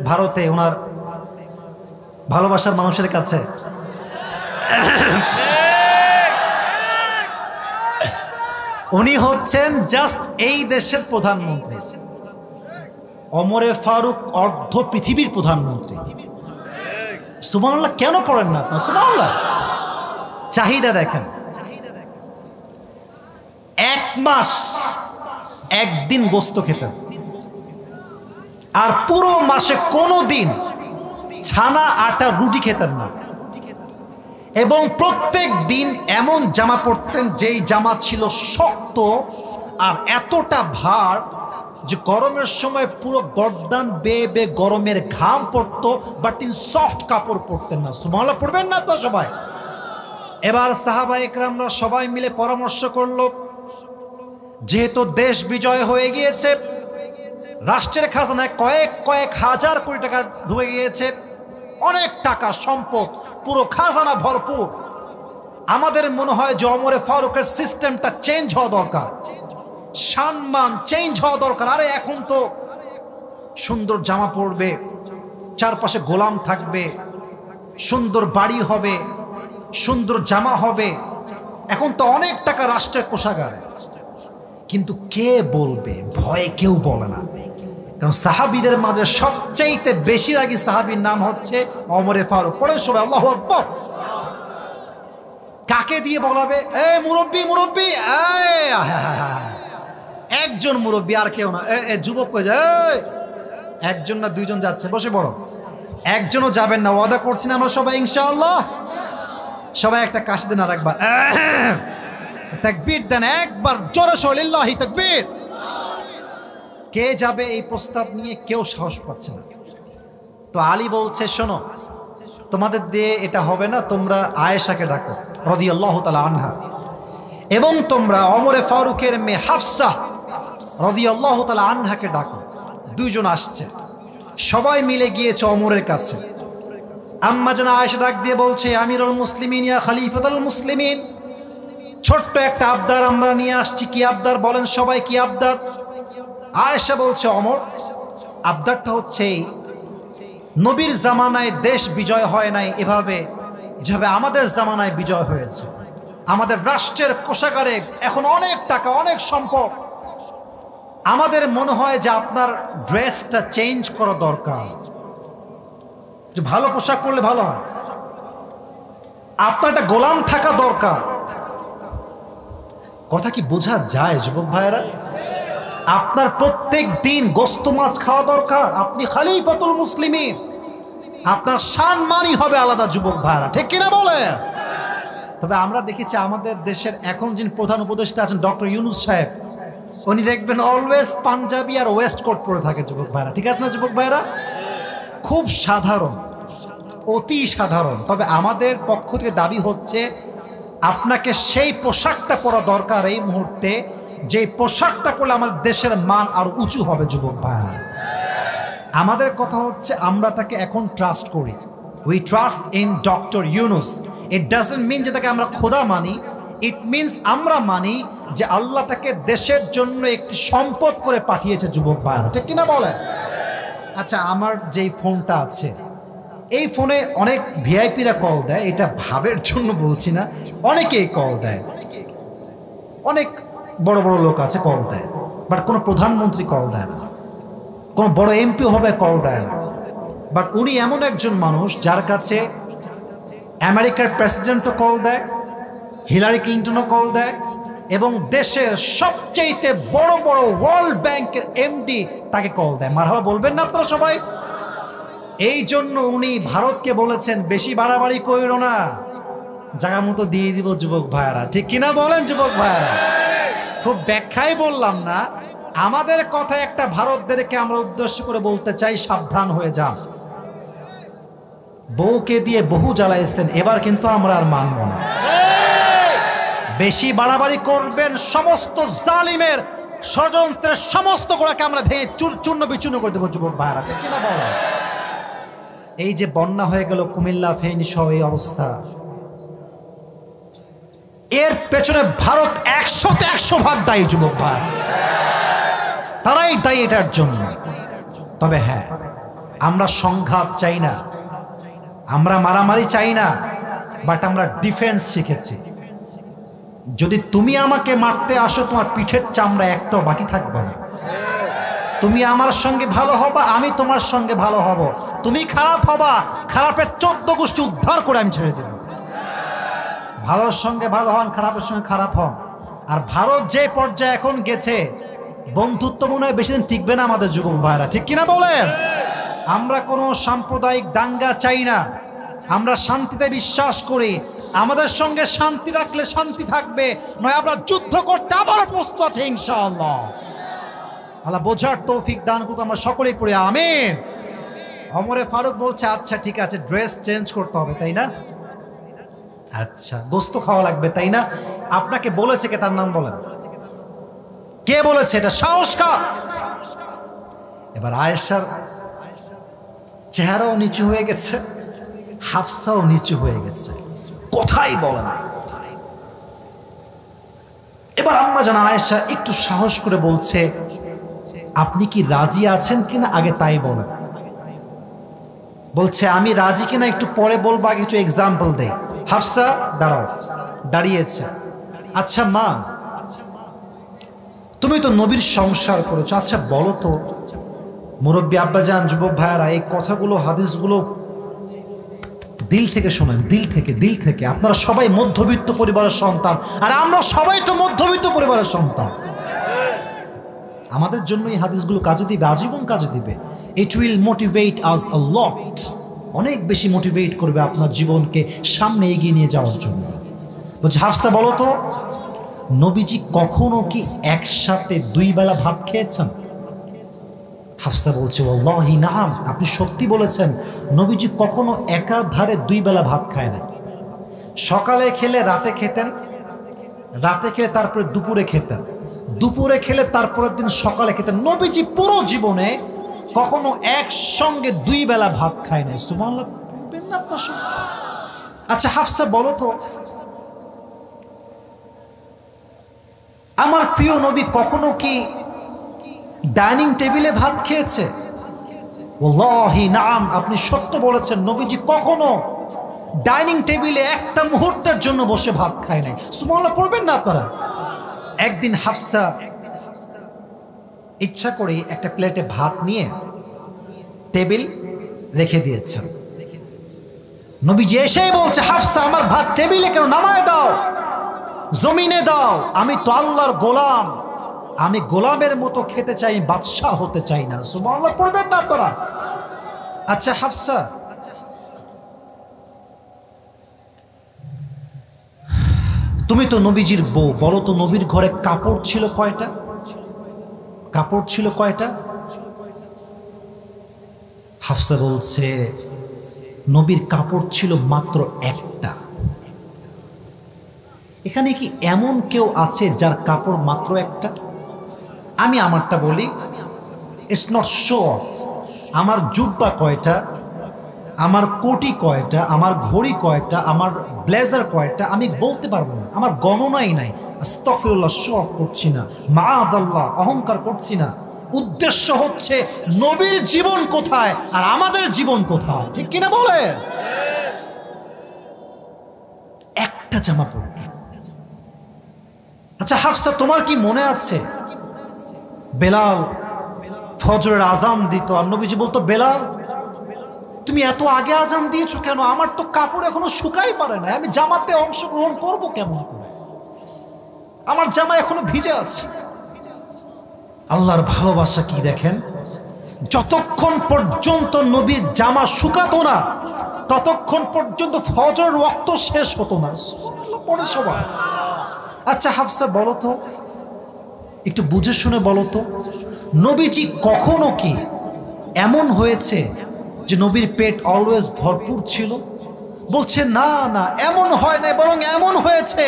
ভারতে, ওনার ভালোবাসার মানুষের কাছে, উনি হচ্ছেন জাস্ট এই দেশের প্রধানমন্ত্রী। ওমরে ফারুক অর্ধ পৃথিবীর প্রধানমন্ত্রী। সুবহানাল্লাহ কেন পড়েন না আপনার? সুবহানাল্লাহ। চাহিদা দেখেন, 1 মাস 1 দিন গোস্ত খেতেন, আর পুরো মাসে কোনো দিন ছানা আটা রুটি খেতেন না, এবং প্রত্যেক দিন এমন জামা পরতেন যেই জামা ছিল শক্ত আর এতটা ভার যে গরমের সময় পুরো গর্দান বেয়ে বেয়ে গরমের ঘাম পড়তো, বাট তিনি সফট কাপড় পরতেন না। সুবহানাল্লাহ পড়বেন না তো সবাই? এবার সাহাবা ইকরামরা সবাই মিলে পরামর্শ করলো, যেহেতু দেশ বিজয় হয়ে গিয়েছে, রাষ্ট্রের খাজানায় কয়েক হাজার কোটি টাকা ঢুকে গিয়েছে, অনেক টাকা সম্পদ, পুরো খাজানা ভরপুর। আমাদের মনে হয় যে ওমরে ফারুকের সিস্টেমটা চেঞ্জ হওয়া দরকার। সম্মান চেঞ্জ হওয়া দরকার। আরে এখন তো সুন্দর জামা পরবে, চারপাশে গোলাম থাকবে, সুন্দর বাড়ি হবে, সুন্দর জামা হবে, এখন তো অনেক টাকা রাষ্ট্রের কোষাগারে। কিন্তু কে বলবে? ভয়ে কেউ বলে না। কারণ সাহাবীদের মাঝে সবচাইতে বেশি রাগী সাহাবীর নাম হচ্ছে ওমরে ফারুক। পড়ে সবাই আল্লাহু আকবার। কাকে দিয়ে বলাবে? এ মুরব্বী মুরব্বী, একজন মুরব্বী আর কেউ না। এ যুবক কই যায়? একজন না দুইজন যাচ্ছে, বসে পড়ো। একজনও যাবেন না, ওয়াদা করছি না আমরা সবাই ইনশাআল্লাহ। সবাই একটা কাশি দেন আর একবার তাকবীর দেন, একবার জোরে সরে লিল্লাহি তাকবীর। কে যাবে এই প্রস্তাব নিয়ে? কেউ সাহস পাচ্ছে না। তো আলী বলছে, শোনো, তোমাদের দিয়ে এটা হবে না, তোমরা আয়েশাকে ডাকো রাদিয়াল্লাহু তাআলা আনহা, এবং তোমরা ওমরে ফারুকের মেয়ে হাফসা রাদিয়াল্লাহু তাআলা আনহাকে ডাকো। দুইজন আসছে। সবাই মিলে গিয়েছে ওমরের কাছে। আম্মা জান আয়েশা ডাক দিয়ে বলছে, আমিরুল মুসলিমিন ইয়া খলিফাতুল মুসলিমিন, ছোট্ট একটা আবদার আমরা নিয়ে আসছি। কি আবদার বলেন সবাই, কি আবদার? আয়েশা বলছে, ওমর, আবদারটা হচ্ছে নবীর জামানায় দেশ বিজয় হয় নাই এভাবে যেভাবে আমাদের জামানায় বিজয় হয়েছে। আমাদের রাষ্ট্রের কোষাগারে এখন অনেক টাকা, অনেক সম্পদ। আমাদের মনে হয় যে আপনার ড্রেসটা চেঞ্জ করা দরকার, একটু ভালো পোশাক পরলে ভালো হয়, আপনার একটা গোলাম থাকা দরকার। কথা কি বোঝা যায় যুবক ভাইয়েরা? আপনার প্রত্যেক দিন গোস্ত মাছ খাওয়া দরকার। আপনি খলিফাতুল মুসলিমিন, আপনার সম্মানই হবে আলাদা যুবক ভাইয়েরা, ঠিক কিনা বলে? তবে আমরা দেখেছি আমাদের দেশের এখন যিনি প্রধান উপদেষ্টা আছেন ডক্টর ইউনূস সাহেব, উনি দেখবেন অলওয়েজ পাঞ্জাবি আর ওয়েস্ট কোট পরে থাকে যুবক ভাইয়েরা, ঠিক আছে না যুবক ভাইয়েরা? খুব সাধারণ, অতি সাধারণ। তবে আমাদের পক্ষ থেকে দাবি হচ্ছে আপনাকে সেই পোশাকটা পরা দরকার এই মুহূর্তে, যে পোশাকটা পরলে আমাদের দেশের মান আরো উঁচু হবে যুবক ভাইয়েরা। আমাদের কথা হচ্ছে আমরা তাকে এখন ট্রাস্ট করি। We trust in doctor Yunus. It doesn't mean যে তাকে আমরা খোদা মানি, ইট মিনস আমরা মানি যে আল্লাহ তাকে দেশের জন্য একটি সম্পদ করে পাঠিয়েছে যুবক ভাইয়েরা, ঠিক কিনা বলেন? আচ্ছা, আমার যেই ফোনটা আছে, এই ফোনে অনেক ভিআইপিরা কল দেয়, এটা ভাবের জন্য বলছি না, অনেকেই কল দেয়, অনেক বড় বড় লোক আছে কল দেয়, বাট কোনো প্রধানমন্ত্রী কল দেয় না, কোনো বড় এমপি হবে কল দেয় না। বাট উনি এমন একজন মানুষ যার কাছে আমেরিকার প্রেসিডেন্টও কল দেয়, হিলারি ক্লিন্টনও কল দেয়, এবং দেশের সবচেয়ে বড় বড় ওয়ার্ল্ড ব্যাংকের এমডি তাকে কল দেয়। মারহাবা বলবেন না আপনারা সবাই? এই জন্য উনি ভারতকে বলেছেন, বেশি বাড়াবাড়ি কইরো না, জায়গা মতো দিয়ে দিব যুবক ভাইয়েরা, ঠিক কিনা বলেন যুবক ভাইয়েরা? খুব ব্যাখ্যাই বললাম না, আমাদের কথা একটা ভারতদেরকে আমরা উদ্দেশ্য করে বলতে চাই, সাবধান হয়ে যান। বউকে দিয়ে বহু জ্বালাইছেন, এবার কিন্তু আমরা আর মানব না। বেশি বাড়াবাড়ি করবেন, সমস্ত জালিমের ষড়যন্ত্রের সমস্ত গোড়াকে আমরা ভেঙে চূর্ণ বিচূর্ণ করে দেবো যুবক ভাইয়েরা, ঠিক কিনা বলেন? এই যে বন্যা হয়ে গেল কুমিল্লা, ফেনী সহ এই অবস্থা, এর পেছনে ভারত 100তে 100 ভাগ দায়ী যুবক ভাই, তারাই দায়ী এটার জন্য। তবে হ্যাঁ, আমরা সংঘাত চাই না, আমরা মারামারি চাই না, বাট আমরা ডিফেন্স শিখেছি। যদি তুমি আমাকে মারতে আসো, তোমার পিঠের চামড়া একটাও বাকি থাকবে না। তুমি আমার সঙ্গে ভালো হবা, আমি তোমার সঙ্গে ভালো হব। তুমি খারাপ হবা, খারাপের 14 গোষ্ঠী উদ্ধার করে আমি ছেড়ে দেব। ভালোর সঙ্গে ভালো হন, খারাপের সঙ্গে খারাপ হন। আর ভারত যে পর্যায়ে এখন গেছে, বন্ধুত্ব মনে হয় বেশি দিন টিকবে না আমাদের যুবক ভাইরা, ঠিক কিনা বলেন? আমরা কোনো সাম্প্রদায়িক দাঙ্গা চাই না, আমরা শান্তিতে বিশ্বাস করি। আমাদের সঙ্গে শান্তি রাখলে শান্তি থাকবে, নয় আমরা যুদ্ধ করতে আবার প্রস্তুত আছে ইনশাআল্লাহ। আল্লাহ বোঝার তৌফিক দান করুক, আমরা সকলেই পড়ে আমিন। ওমরে ফারুক বলছে, আচ্ছা ঠিক আছে, ড্রেস চেঞ্জ করতে হবে তাই না? আচ্ছা, গোস্ত খাওয়া লাগবে তাই না? আপনাকে বলেছে কে? তার নাম বলেন। কে বলেছে? এটা সাহস কার? এবার আয়েশার চেহারাও নিচু হয়ে গেছে, হাফসাও নিচু হয়ে গেছে, কোথায় বলে না। এবার আম্মা জান আয়েশা একটু সাহস করে বলছে, আপনি কি রাজি আছেন কিনা আগে তাই বলেন। বলছে আমি রাজি কিনা একটু পরে বলবো, আগে একটু এক্সাম্পল দেই। হাফসা দাঁড়াও, দাঁড়িয়েছে। আচ্ছা মা, তুমি তো নবীর সংসার করেছো, আচ্ছা বলো তো, মুরব্বী আব্বাজান, যুবক ভাইয়ারা, এই কথাগুলো হাদিসগুলো দিল থেকে শোনেন, দিল থেকে, দিল থেকে। আপনারা সবাই মধ্যবিত্ত পরিবারের সন্তান, আর আমরা সবাই তো মধ্যবিত্ত পরিবারের সন্তান। আমাদের জন্য এই হাদিসগুলো কাজে দিবে, আজীবন কাজে দিবে। It will motivate us a lot, অনেক বেশি মোটিভেট করবে আপনার জীবনকে সামনে এগিয়ে নিয়ে যাওয়ার জন্য। বলছে হাফসা বলো তো, নবীজি কখনো কি একসাথে 2 বেলা ভাত খেয়েছেন? হাফসা বলছে ওয়াল্লাহি নাম, আপনি সত্যি বলেছেন, নবীজি কখনো একাধারে 2 বেলা ভাত খায় না। সকালে খেলে রাতে খেতেন, রাতে খেলে তারপরে দুপুরে খেতেন, দুপুরে খেলে তারপরের দিন সকালে খেতেন। নবীজি পুরো জীবনে কখনো একসঙ্গে 2 বেলা ভাত খায় না। সুবহানাল্লাহ। আচ্ছা হাফসা বলো তো, আমার প্রিয় নবী কখনো কি ডাইনিং টেবিলে ভাত খেয়েছে? ওয়াল্লাহি নাম, আপনি সত্য বলেছেন, নবীজি কখনো ডাইনিং টেবিলে একটা মুহূর্তের জন্য বসে ভাত খায় নাই। সুবহানাল্লাহ পড়বেন না আপনারা? একদিন হাফসা ইচ্ছা করে একটা প্লেটে ভাত নিয়ে টেবিল রেখে দিয়েছেন। নবীজি এসেই বলছে, হাফসা আমার ভাত টেবিলে কেন, নামায় দাও, জমিনে দাও, আমি তো আল্লাহর গোলাম, আমি গোলামের মতো খেতে চাই, বাদশাহ হতে চাই না। সুবহানাল্লাহ পড়বেন না আপনারা? আচ্ছা হাফসা, তুমি তো নবীজির বউ, বলো তো নবীর ঘরে কাপড় ছিল কয়টা? কাপড় ছিল কয়টা? হাফসা বলছে নবীর কাপড় ছিল মাত্র একটা। এখানে কি এমন কেউ আছে যার কাপড় মাত্র একটা? আমি আমারটা বলি, ইটস নট শো অফ। আমার জুব্বা কয়টা, আমার কোটি কয়টা, আমার ঘড়ি কয়টা, আমার ব্লেজার কয়টা, আমি বলতে পারবো না, আমার গণনাই নাই। আস্তাগফিরুল্লাহ, শো অফ করছি না, মাআদাল্লাহ, অহংকার করছি না। উদ্দেশ্য হচ্ছে নবীর জীবন কোথায় আর আমাদের জীবন কোথায়, ঠিক কিনা বলেন? একটা জামা পড়তে। আচ্ছা হাফসা, তোমার কি মনে আছে বেলাল ফজরের আজান দিত আর নবীজি বলতো, বেলাল তুমি এত আগে আজান দিয়েছো কেন? আমার তো কাপড় এখনো শুকাই পারে না, আমি জামাতে অংশগ্রহণ করবো কেমন করে? আমার জামা এখনো ভিজে আছে। আল্লাহর ভালোবাসা কি দেখেন, যতক্ষণ পর্যন্ত নবীর জামা শুকাতো না ততক্ষণ পর্যন্ত ফজর ওয়াক্ত শেষ হতো না। পড়ে সবাই। আচ্ছা হাফসা বলো তো, একটু বুঝে শুনে বলো তো, নবীজি কখনো কি এমন হয়েছে যে নবীর পেট অলওয়েজ ভরপুর ছিল? বলছে না না, এমন হয় না, বরং এমন হয়েছে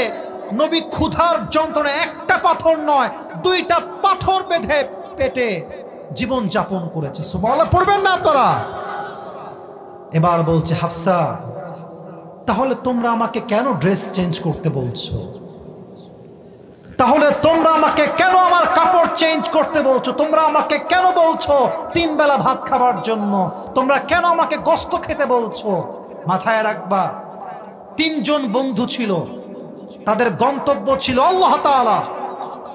নবী ক্ষুধার যন্ত্রণা একটা পাথর নয় 2টা পাথর বেঁধে পেটে জীবন যাপন করেছে। সুবহানাল্লাহ পড়বেন না আপনারা? এবার বলছে হাফসা, তাহলে তোমরা আমাকে কেন ড্রেস চেঞ্জ করতে বলছো? তাহলে তোমরা আমাকে কেন আমার কাপড় চেঞ্জ করতে বলছো? তোমরা আমাকে কেন বলছো 3 বেলা ভাত খাবার জন্য? তোমরা কেন আমাকে গোশত খেতে বলছো? মাথায় রাখবা, 3 জন বন্ধু ছিল, তাদের গন্তব্য ছিল আল্লাহ তাআলা।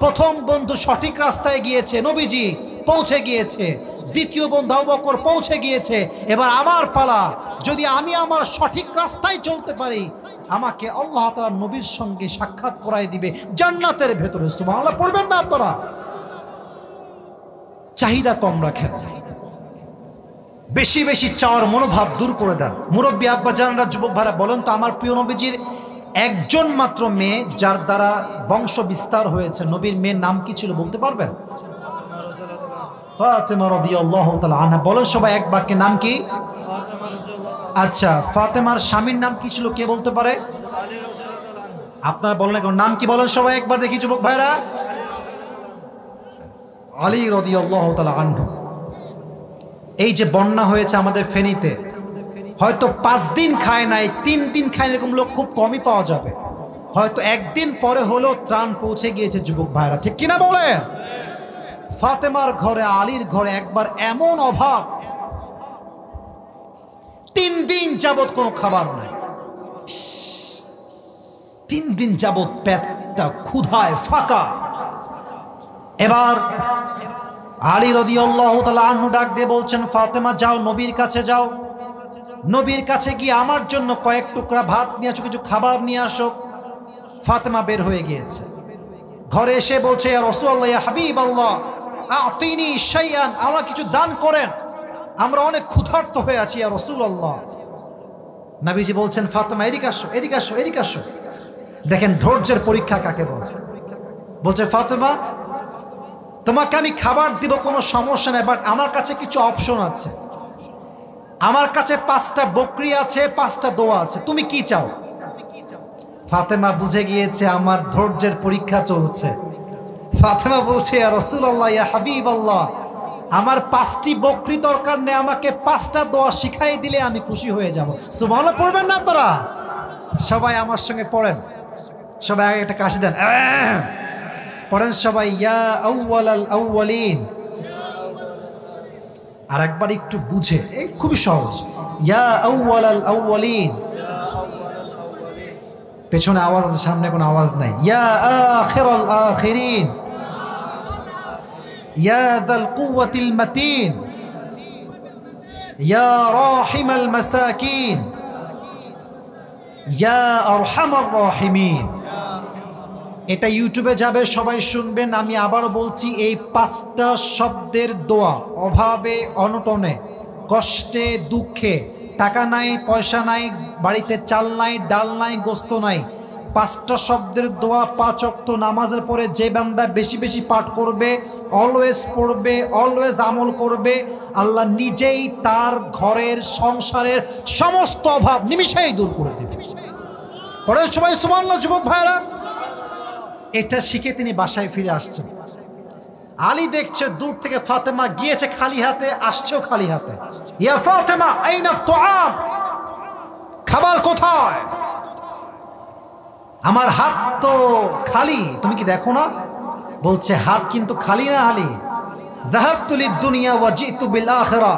প্রথম বন্ধু সঠিক রাস্তায় গিয়েছে, নবীজি পৌঁছে গিয়েছে। দ্বিতীয় বন্ধু আবু বকর পৌঁছে গিয়েছে। এবার আমার পালা, যদি আমি আমার সঠিক রাস্তায় চলতে পারি আমাকে আল্লাহ তাআলা নবীর সঙ্গে সাক্ষাৎ করায় দিবে জান্নাতের ভেতরে। সুবহানাল্লাহ পড়বেন না আপনারা? চাহিদা কম রাখেন, বেশি বেশি চাওয়ার মনোভাব দূর করে দেন। মুরব্বী আব্বা জানরা, যুবক ভাইরা, বলেন তো আমার প্রিয় নবীজির একজন মাত্র মেয়ে যার দ্বারা বংশ বিস্তার হয়েছে, নবীর মেয়ের নাম কি ছিল বলতে পারবেন? ফাতেমা রাদিয়াল্লাহু তাআলা আনহা। বলেন সবাই এক বাক্যে, নাম কি? আচ্ছা, ফাতেমার স্বামীর নাম কি ছিল কে বলতে পারে? আপনারা বলেন এখন নাম কি, বলেন সবাই একবার দেখি যুবক ভাইরা। আলী রাদিয়াল্লাহু তাআলা আনহু। এই যে বন্যা হয়েছে আমাদের ফেনীতে, হয়তো 5 দিন খায় নাই, 3 দিন খায়, এরকম লোক খুব কমই পাওয়া যাবে। হয়তো একদিন পরে হলেও ত্রাণ পৌঁছে গিয়েছে যুবক ভাইরা, ঠিক কিনা বলেন? ফাতেমার ঘরে, আলীর ঘরে একবার এমন অভাব, 3 দিন যাবত কোনো খাবার নাই। 3 দিন যাবত পেটটা ক্ষুধায় ফাঁকা। এবার আলী রাদিয়াল্লাহু তাআলা আনহু ডাক দিয়ে বলছেন, ফাতেমা যাও, নবীর কাছে যাও, নবীর কাছে গিয়ে আমার জন্য কয়েক টুকরা ভাত নিয়ে আসো, কিছু খাবার নিয়ে আসো। ফাতেমা বের হয়ে গিয়েছে, ঘরে এসে বলছে, ইয়া রাসূলুল্লাহ, ইয়া হাবিবাল্লাহ, আতিনি শাইআন, আমার কিছু দান করেন, আমরা অনেক ক্ষুধার্ত হয়ে আছি ইয়া রাসূলুল্লাহ। নবীজি বলছেন, ফাতেমা এদিকে আসো, এদিকে আসো, এদিকে আসো। দেখেন ধৈর্যের পরীক্ষা কাকে বলে। বলছে, ফাতেমা তোমাকে আমি খাবার দিব, কোনো সমস্যা নেই, বাট আমার কাছে কিছু অপশন আছে। আমার কাছে 5টা বকরি আছে, 5টা দোয়া আছে, তুমি কি চাও? ফাতেমা বুঝে গিয়েছে আমার ধৈর্যের পরীক্ষা চলছে। ফাতেমা বলছে, ইয়া রাসূলুল্লাহ, ইয়া হাবিবাল্লাহ, আমার 5টি বকরি দরকার নেই, আমাকে 5টা দোয়া শিখাই দিলে আমি খুশি হয়ে যাব। সুবহানাল্লাহ পড়বেন না আপনারা? সবাই আমার সঙ্গে পড়েন, সবাই আগে একটা কাশি দেন, পড়েন সবাই, ইয়া আউয়ালাল আউয়ালিন। আর একবার একটু বুঝে, খুবই সহজ, ইয়া আউয়ালাল আউয়ালিন। পেছনে আওয়াজ আছে, সামনে কোনো আওয়াজ নাই। ইয়া আখিরাল আখিরিন, ইয়া যাল কুওয়াতিল মাতিন, ইয়া রাহিমাল মাসাকিন, ইয়া আরহামার রাহিমিন। এটা ইউটিউবে যাবে, সবাই শুনবেন। আমি আবারও বলছি, এই 5টা শব্দের দোয়া অভাবে অনটনে, কষ্টে দুঃখে, টাকা নাই পয়সা নাই, বাড়িতে চাল নাই ডাল নাই গোস্ত নাই, 5টা শব্দের দোয়া 5 ওয়াক্ত নামাজের পরে যে বান্দা বেশি বেশি পাঠ করবে, অলওয়েজ পড়বে, অলওয়েজ আমল করবে, আল্লাহ নিজেই তার ঘরের সংসারের সমস্ত অভাব নিমিষেই দূর করে দেবে। পরে সবাই সুবহানাল্লাহ যুবক ভাইরা। এটা শিখে তিনি বাসায় ফিরে আসছেন। আলী দেখছে দূর থেকে ফাতেমা গিয়েছে খালি হাতে, আসছেও খালি হাতে। ইয়া ফাতেমা আইনা তুআম, খাবার কোথায়? আমার হাত তো খালি, তুমি কি দেখো না? বলছে, হাত কিন্তু খালি না আলী, যাহাবতু লিদ দুনিয়া ওয়া জিতু বিল আখিরাহ,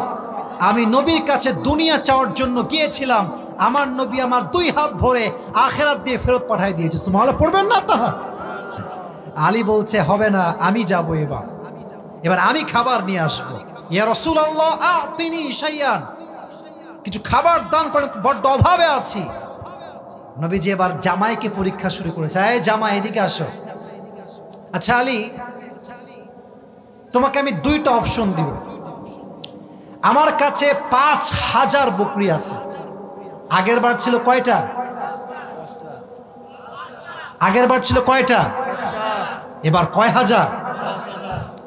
আমি নবীর কাছে দুনিয়া চাওয়ার জন্য গিয়েছিলাম, আমার নবী আমার 2 হাত ভরে আখিরাত দিয়ে ফেরত পাঠিয়ে দিয়েছে। সুবহানাল্লাহ পড়বেন না আপনারা? আলী বলছে, হবে না, আমি যাব, এবার আমি খাবার নিয়ে আসবো। ইয়া রাসূলুল্লাহ আতিনি শাইআন, কিছু খাবার দান করেন, বড্ড অভাবে আছি। নবীজি এবার জামাইকে পরীক্ষা শুরু করেছে, এই জামাই এদিকে আসো। আচ্ছা আলী, তোমাকে আমি 2টা অপশন দিব। আমার কাছে 5000 বকরি আছে। আগের বার ছিল কয়টা? আগের বার ছিল কয়টা? এবার কয় হাজার?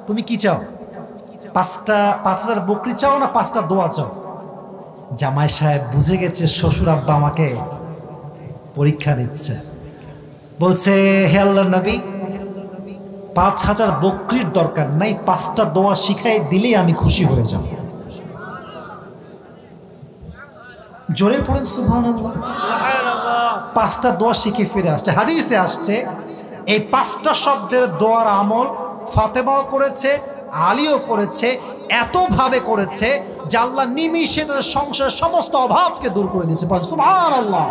তুমি কি চাও? 5000 বকরি চাও না 5টা দোয়া চাও? জামাই সাহেব বুঝে গেছে শ্বশুর আব্বা আমাকে পরীক্ষা নিচ্ছে। বলছে, হে আল্লাহর নবী, 5000 বকরির দরকার নাই, 5টা দোয়া শিখাই দিলেই আমি খুশি হয়ে যাব। জোরে পড়েন সুবহানাল্লাহ। 5টা দোয়া শিখে ফিরে আসছে। হাদিসে আসছে, এই 5টা শব্দের দোয়ার আমল ফাতেমাও করেছে, আলীও করেছে, এতভাবে করেছে যে আল্লাহ নিমিষে তাদের সংসারের সমস্ত অভাবকে দূর করে দিয়েছে। সুবহানাল্লাহ।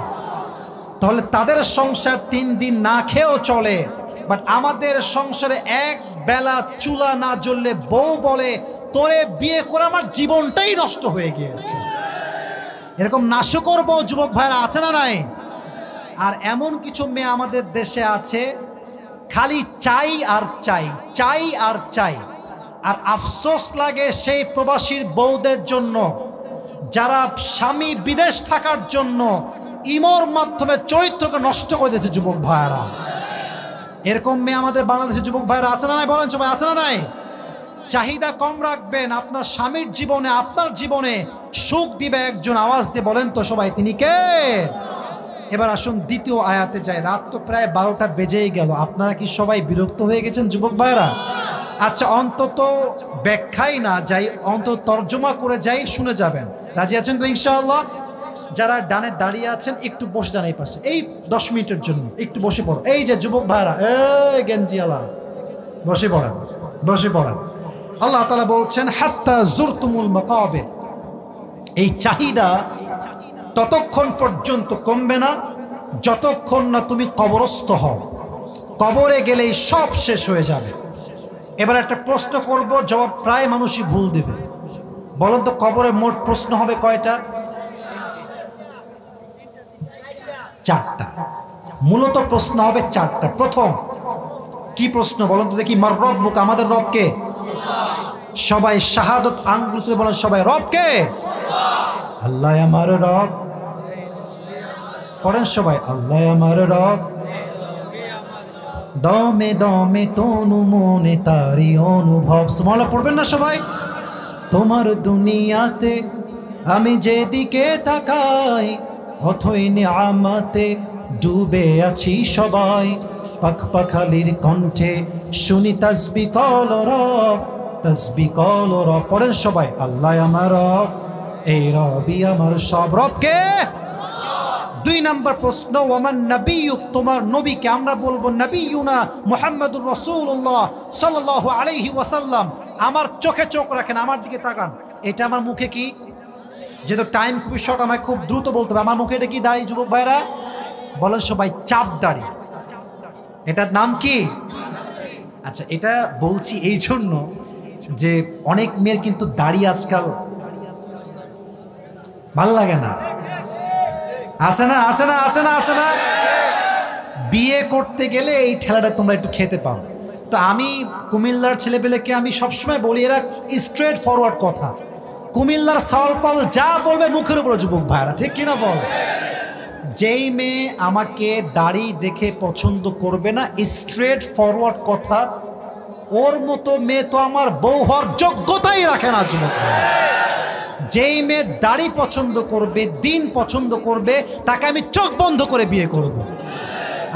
তাহলে তাদের সংসার 3 দিন না খেয়েও চলে, বাট আমাদের সংসারে এক বেলা চুলা না জ্বললে বউ বলে, তোরে বিয়ে করে আমার জীবনটাই নষ্ট হয়ে গিয়েছে। এরকম নাশকর বউ যুবক ভাইরা আছে না নাই? আর এমন কিছু মেয়ে আমাদের দেশে আছে, খালি চাই আর চাই, চাই আর চাই। আর আফসোস লাগে সেই প্রবাসীর বউদের জন্য যারা স্বামী বিদেশ থাকার জন্য ইমোর মাধ্যমে চরিত্রকে নষ্ট করে দিয়েছে যুবক ভাইরা। এরকম মেয়ে আমাদের বাংলাদেশের যুবক ভাইরা আছে না নাই? বলেন সবাই, আছে না নাই? চাহিদা কম রাখবেন, আপনার স্বামীর জীবনে, আপনার জীবনে সুখ দিবে একজন। আওয়াজ দিয়ে বলেন তো সবাই, তিনি কে? এবার আসুন দ্বিতীয় আয়াতে যাই। রাত তো প্রায় 12টা বেজেই গেল। আপনারা কি সবাই বিরক্ত হয়ে গেছেন যুবক ভাইরা? আচ্ছা, অন্তত ব্যাখ্যাই না যাই, অন্তত তর্জমা করে যাই, শুনে যাবেন। রাজি আছেন তো ইনশাআল্লাহ? যারা ডানে দাঁড়িয়ে আছেন একটু বসে যান এই পাশে, এই 10 মিনিটের জন্য একটু বসে পড়ো। এই যে যুবক ভাইরা, এই গেঞ্জিওয়ালা, বসে পড়েন, বসে পড়েন। আল্লাহ তাআলা বলছেন হাত্তা জুরতুমুল মাকাবির, এই চাহিদা ততক্ষণ পর্যন্ত কমবে না যতক্ষণ না তুমি কবরস্থ হও। কবরে গেলেই সব শেষ হয়ে যাবে। এবার একটা প্রশ্ন করব, জবাব প্রায় মানুষই ভুল দেবে। বলুন তো কবরে মোট প্রশ্ন হবে কয়টা? 4টা। মূলত প্রশ্ন হবে 4টা। প্রথম কি প্রশ্ন বলুন তো দেখি? মার রব্বুক, আমাদের রব কে? সবাই শাহাদত আঙ্গুল তুলে বলেন, সবাই রব কে? আল্লাহ আমার রব। পড়েন সবাই, আল্লাহ আমার রব। দমে দমে তনু মনে তারি অনুভব। সুবহানাল্লাহ পড়বেন না সবাই? তোমার দুনিয়াতে আমি যেদিকে তাকাই অথই নিয়ামতে ডুবে আছি সবাই। পাখ পাখালির কণ্ঠে শুনি তাসবিহ কল রব, তাসবিহ কল রব। পড়েন সবাই, আল্লাহ আমার রব, এই রবই আমার সব। রব কে? 2 নম্বর প্রশ্ন, ওয়ামান নবিয়্যুক, তোমার নবীকে? আমরা বলবো নবিয়ুনা মুহাম্মাদুর রাসূলুল্লাহ সাল্লাল্লাহু আলাইহি ওয়াসাল্লাম। আমার চোখে চোখ রাখেন, আমার দিকে তাকান। এটা আমার মুখে কি? যেহেতু টাইম খুবই শর্ট, আমায় খুব দ্রুত বলতে হবে। আমার মুখে এটা কি দাড়ি যুবক ভাইরা? বলেন সবাই, চাপ দাড়ি। এটার নাম কি? আচ্ছা, এটা বলছি এই জন্য যে অনেক মেয়ের কিন্তু দাড়ি আজকাল ভালো লাগে না। আছে না, আছে না, আছে না, আছে না? বিয়ে করতে গেলে এই ঠেলাটা তোমরা একটু খেতে পাও। তো আমি কুমিল্লার ছেলেপেলেকে আমি সবসময় বলি, এরা স্ট্রেট ফরওয়ার্ড কথা। কুমিল্লার সাওয়াল পাল যা বলবে মুখের উপর যুবক ভাইরা, ঠিক কিনা বল? যেই মেয়ে আমাকে দাড়ি দেখে পছন্দ করবে না, স্ট্রেট ফরওয়ার্ড কথা, ওর মতো মেয়ে তো আমার বউ হওয়ার যোগ্যতাই রাখে না যুবক। যেই মেয়ে দাড়ি পছন্দ করবে, দিন পছন্দ করবে, তাকে আমি চোখ বন্ধ করে বিয়ে করব।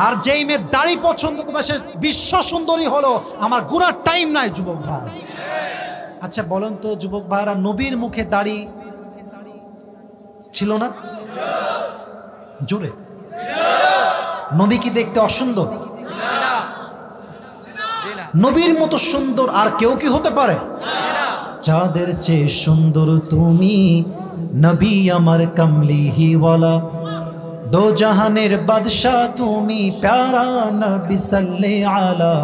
আর যেই মেয়ে দাড়ি পছন্দ করবে সে বিশ্ব সুন্দরী হলো, আমার গুনার টাইম নাই যুবক ভাই। আচ্ছা বলেন তো যুবক ভাইরা, নবীর মুখে দাড়ি ছিল না? জোরে, নবী কি দেখতে অসুন্দর? নবীর মতো সুন্দর আর কেউ কি হতে পারে? চাঁদের চেয়ে সুন্দর তুমি, নবী আমার কামলিহিওয়ালা। দো জাহানের বাদশাহ তুমি, প্যারা নবী সাল্লে আলা।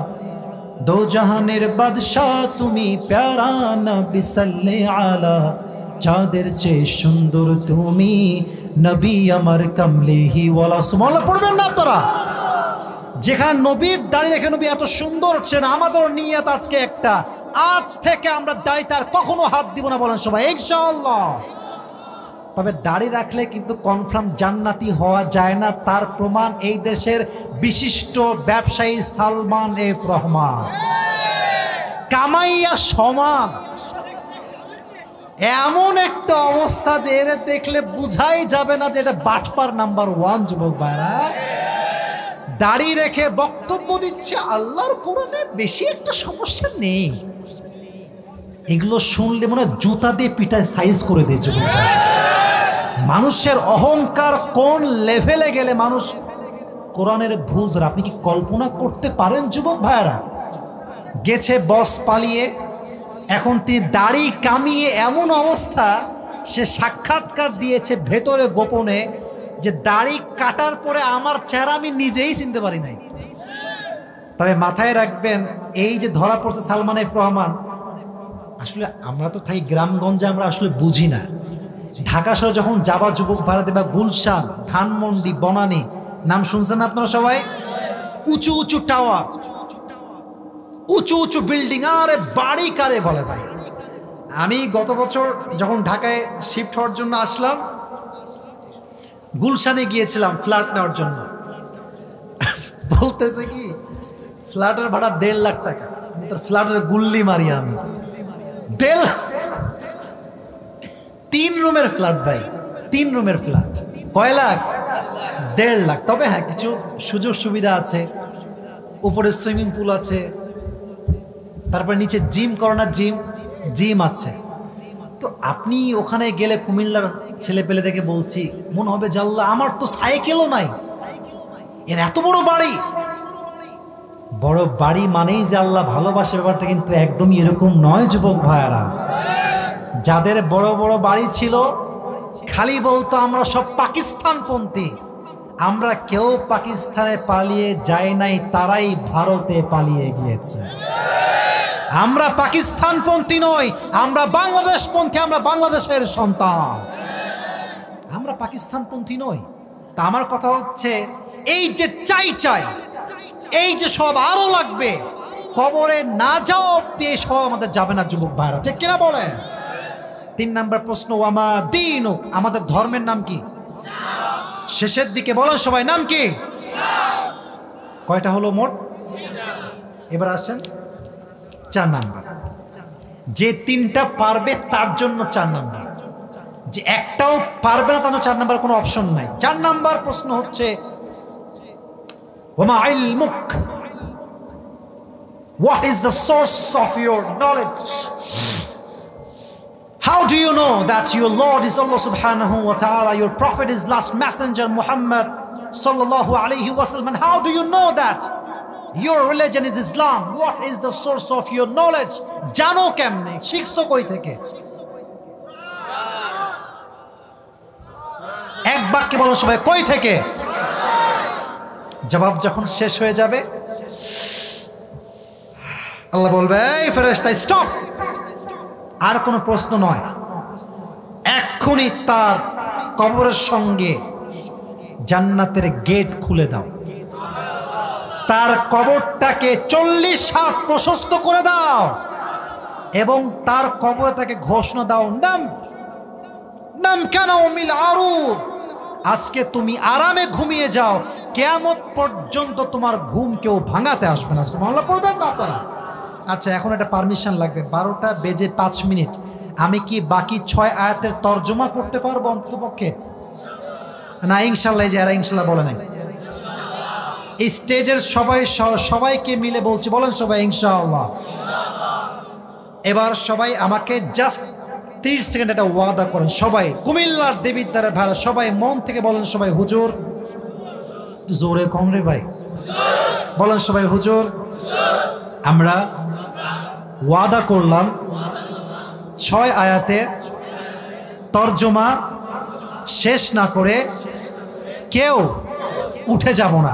দো জাহানের বাদশাহ তুমি, প্যারা নবী সাল্লে আলা। চাঁদের চেয়ে সুন্দর তুমি, নবী আমার কামলিহিওয়ালা। সুবহানাল্লাহ পড়বেন না আপনারা? যেখানে নবীর দাড়ি রেখে নবী এত সুন্দর হচ্ছেন, আমাদের নিয়ত আজকে একটা, আজ থেকে আমরা দাড়িতে আর কখনো হাত দিব না। বলেন সবাই ইনশাআল্লাহ। তবে দাড়ি রাখলে কিন্তু কনফার্ম জান্নাতি হওয়া যায় না। তার প্রমাণ এই দেশের বিশিষ্ট ব্যবসায়ী সালমান এফ রহমান। কামাইয়া সমান, এমন একটা অবস্থা যে এর দেখলে বুঝাই যাবে না যে এটা বাটপার নাম্বার 1 যুবক ভাইরা। দাড়ি রেখে বক্তব্য দিচ্ছে, আল্লাহর কোরআনে বেশি একটা সমস্যা নেই। এগুলো শুনলে মনে হয় জুতা দিয়ে পিঠায় সাইজ করে দেয় যুবক। মানুষের অহংকার কোন লেভেলে গেলে মানুষ কোরআনের ভুল ধরে, আপনি কি কল্পনা করতে পারেন যুবক ভাইরা? গেছে বস পালিয়ে, এখন তিনি দাড়ি কামিয়ে এমন অবস্থা, সে সাক্ষাৎকার দিয়েছে ভেতরে গোপনে যে দাড়ি কাটার পরে আমার চেহারা আমি নিজেই চিনতে পারি নাই। তবে মাথায় রাখবেন, এই যে ধরা পড়ছে সালমান এফ রহমান, আসলে আমরা তো থাকি গ্রামগঞ্জে, আমরা আসলে বুঝি না। ঢাকা শহরে যখন যাবা যুবক ভাড়াতে, বা গুলশান, ধানমন্ডি, বনানী, নাম শুনছেন না আপনারা সবাই? উঁচু উঁচু টাওয়ার, উঁচু উঁচু বিল্ডিং, আরে বাড়ি কারে বলে ভাই। আমি গত বছর যখন ঢাকায় শিফট হওয়ার জন্য আসলাম, গুলশানে গিয়েছিলাম ফ্ল্যাট নেওয়ার জন্য। বলতেছে কি ফ্ল্যাটের ভাড়া 1.5 লাখ টাকা। আমি তোর ফ্ল্যাটের গুল্লি মারি আমি। 1.5 লাখ, 3 রুমের ফ্ল্যাট ভাই, 3 রুমের ফ্ল্যাট। কয় লাখ? 1.5 লাখ। তবে হ্যাঁ, কিছু সুযোগ সুবিধা আছে, উপরে সুইমিং পুল আছে, তারপর নিচে জিম করানোর জিম আছে। তো আপনি ওখানে গেলে কুমিল্লার ছেলে পেলে দেখে বলছি মনে হবে যে আল্লাহ আমার তো সাইকেলও নাই, এর এত বড় বাড়ি। বড় বাড়ি মানেই যে আল্লাহ ভালোবাসে, ব্যাপারটা কিন্তু একদমই এরকম নয় যুবক ভাইয়ারা। যাদের বড় বড় বাড়ি ছিল খালি বলতো আমরা সব পাকিস্তানপন্থী। আমরা কেউ পাকিস্তানে পালিয়ে যায় নাই, তারাই ভারতে পালিয়ে গিয়েছে। আমরা পাকিস্তানপন্থী নই, আমরা বাংলাদেশপন্থী, আমরা বাংলাদেশের সন্তান, আমরা পাকিস্তানপন্থী নই। তা আমার কথা হচ্ছে এই যে চাই চাই, এই যে সব আরো লাগবে, কবরে না যাও অব্দি সব আমাদের যাবে না যুবক ভাইরা, ঠিক কিনা বলে? 3 নম্বর প্রশ্ন, ওয়ামা দীনুক, আমাদের ধর্মের নাম কি? শেষের দিকে বলেন সবাই, নাম কি? কয়টা হলো মোট? এবার আসেন 4 নাম্বার। যে 3টা পারবে তার জন্য 4 নাম্বার, যে একটাও পারবে না তার জন্য 4 নাম্বার কোনো অপশন নাই। 4 নাম্বার প্রশ্ন হচ্ছে ওয়ামা ইলমুক, what is the source of your knowledge? How do you know that your Lord is Allah subhanahu wa ta'ala, your prophet is last messenger Muhammad sallallahu alayhi wa sallam? And how do you know that your religion is Islam? What is the source of your knowledge? জানো কেমনে, শিখছো কই থেকে? এক বাক্যে বলো সবাই, কই থেকে? জবাব যখন শেষ হয়ে যাবে আল্লাহ বলবে, এই ফেরেশতা স্টপ, আর কোনো প্রশ্ন নয়, এক্ষুনি তার কবরের সঙ্গে জান্নাতের গেট খুলে দাও, তার কবরটাকে 40 হাত প্রশস্ত করে দাও এবং তার কবরে তাকে ঘোষণা দাও, নাম নাম কেন মিল আরুফ, আজকে তুমি আরামে ঘুমিয়ে যাও, কিয়ামত পর্যন্ত তোমার ঘুম কেউ ভাঙাতে আসবে না। সুবহানাল্লাহ পড়বেন না আপনারা? আচ্ছা, এখন একটা পারমিশন লাগবে, 12টা বেজে 5 মিনিট। আমি কি বাকি 6 আয়াতের তর্জমা করতে পারবো অন্ততপক্ষে? না ইনশাল্লাহ, যে এরা ইনশাল্লাহ বলে নাই। এই স্টেজের সবাইকে মিলে বলছি, বলেন সবাই ইনশাআল্লাহ। এবার সবাই আমাকে জাস্ট 30 সেকেন্ড একটা ওয়াদা করেন, সবাই কুমিল্লার দেবিদ্বারে ভাড়া, সবাই মন থেকে বলেন সবাই, হুজুর, জোরে কম রে ভাই, বলেন সবাই, হুজুর আমরা ওয়াদা করলাম 6 আয়াতের তর্জমা শেষ না করে কেউ উঠে যাব না।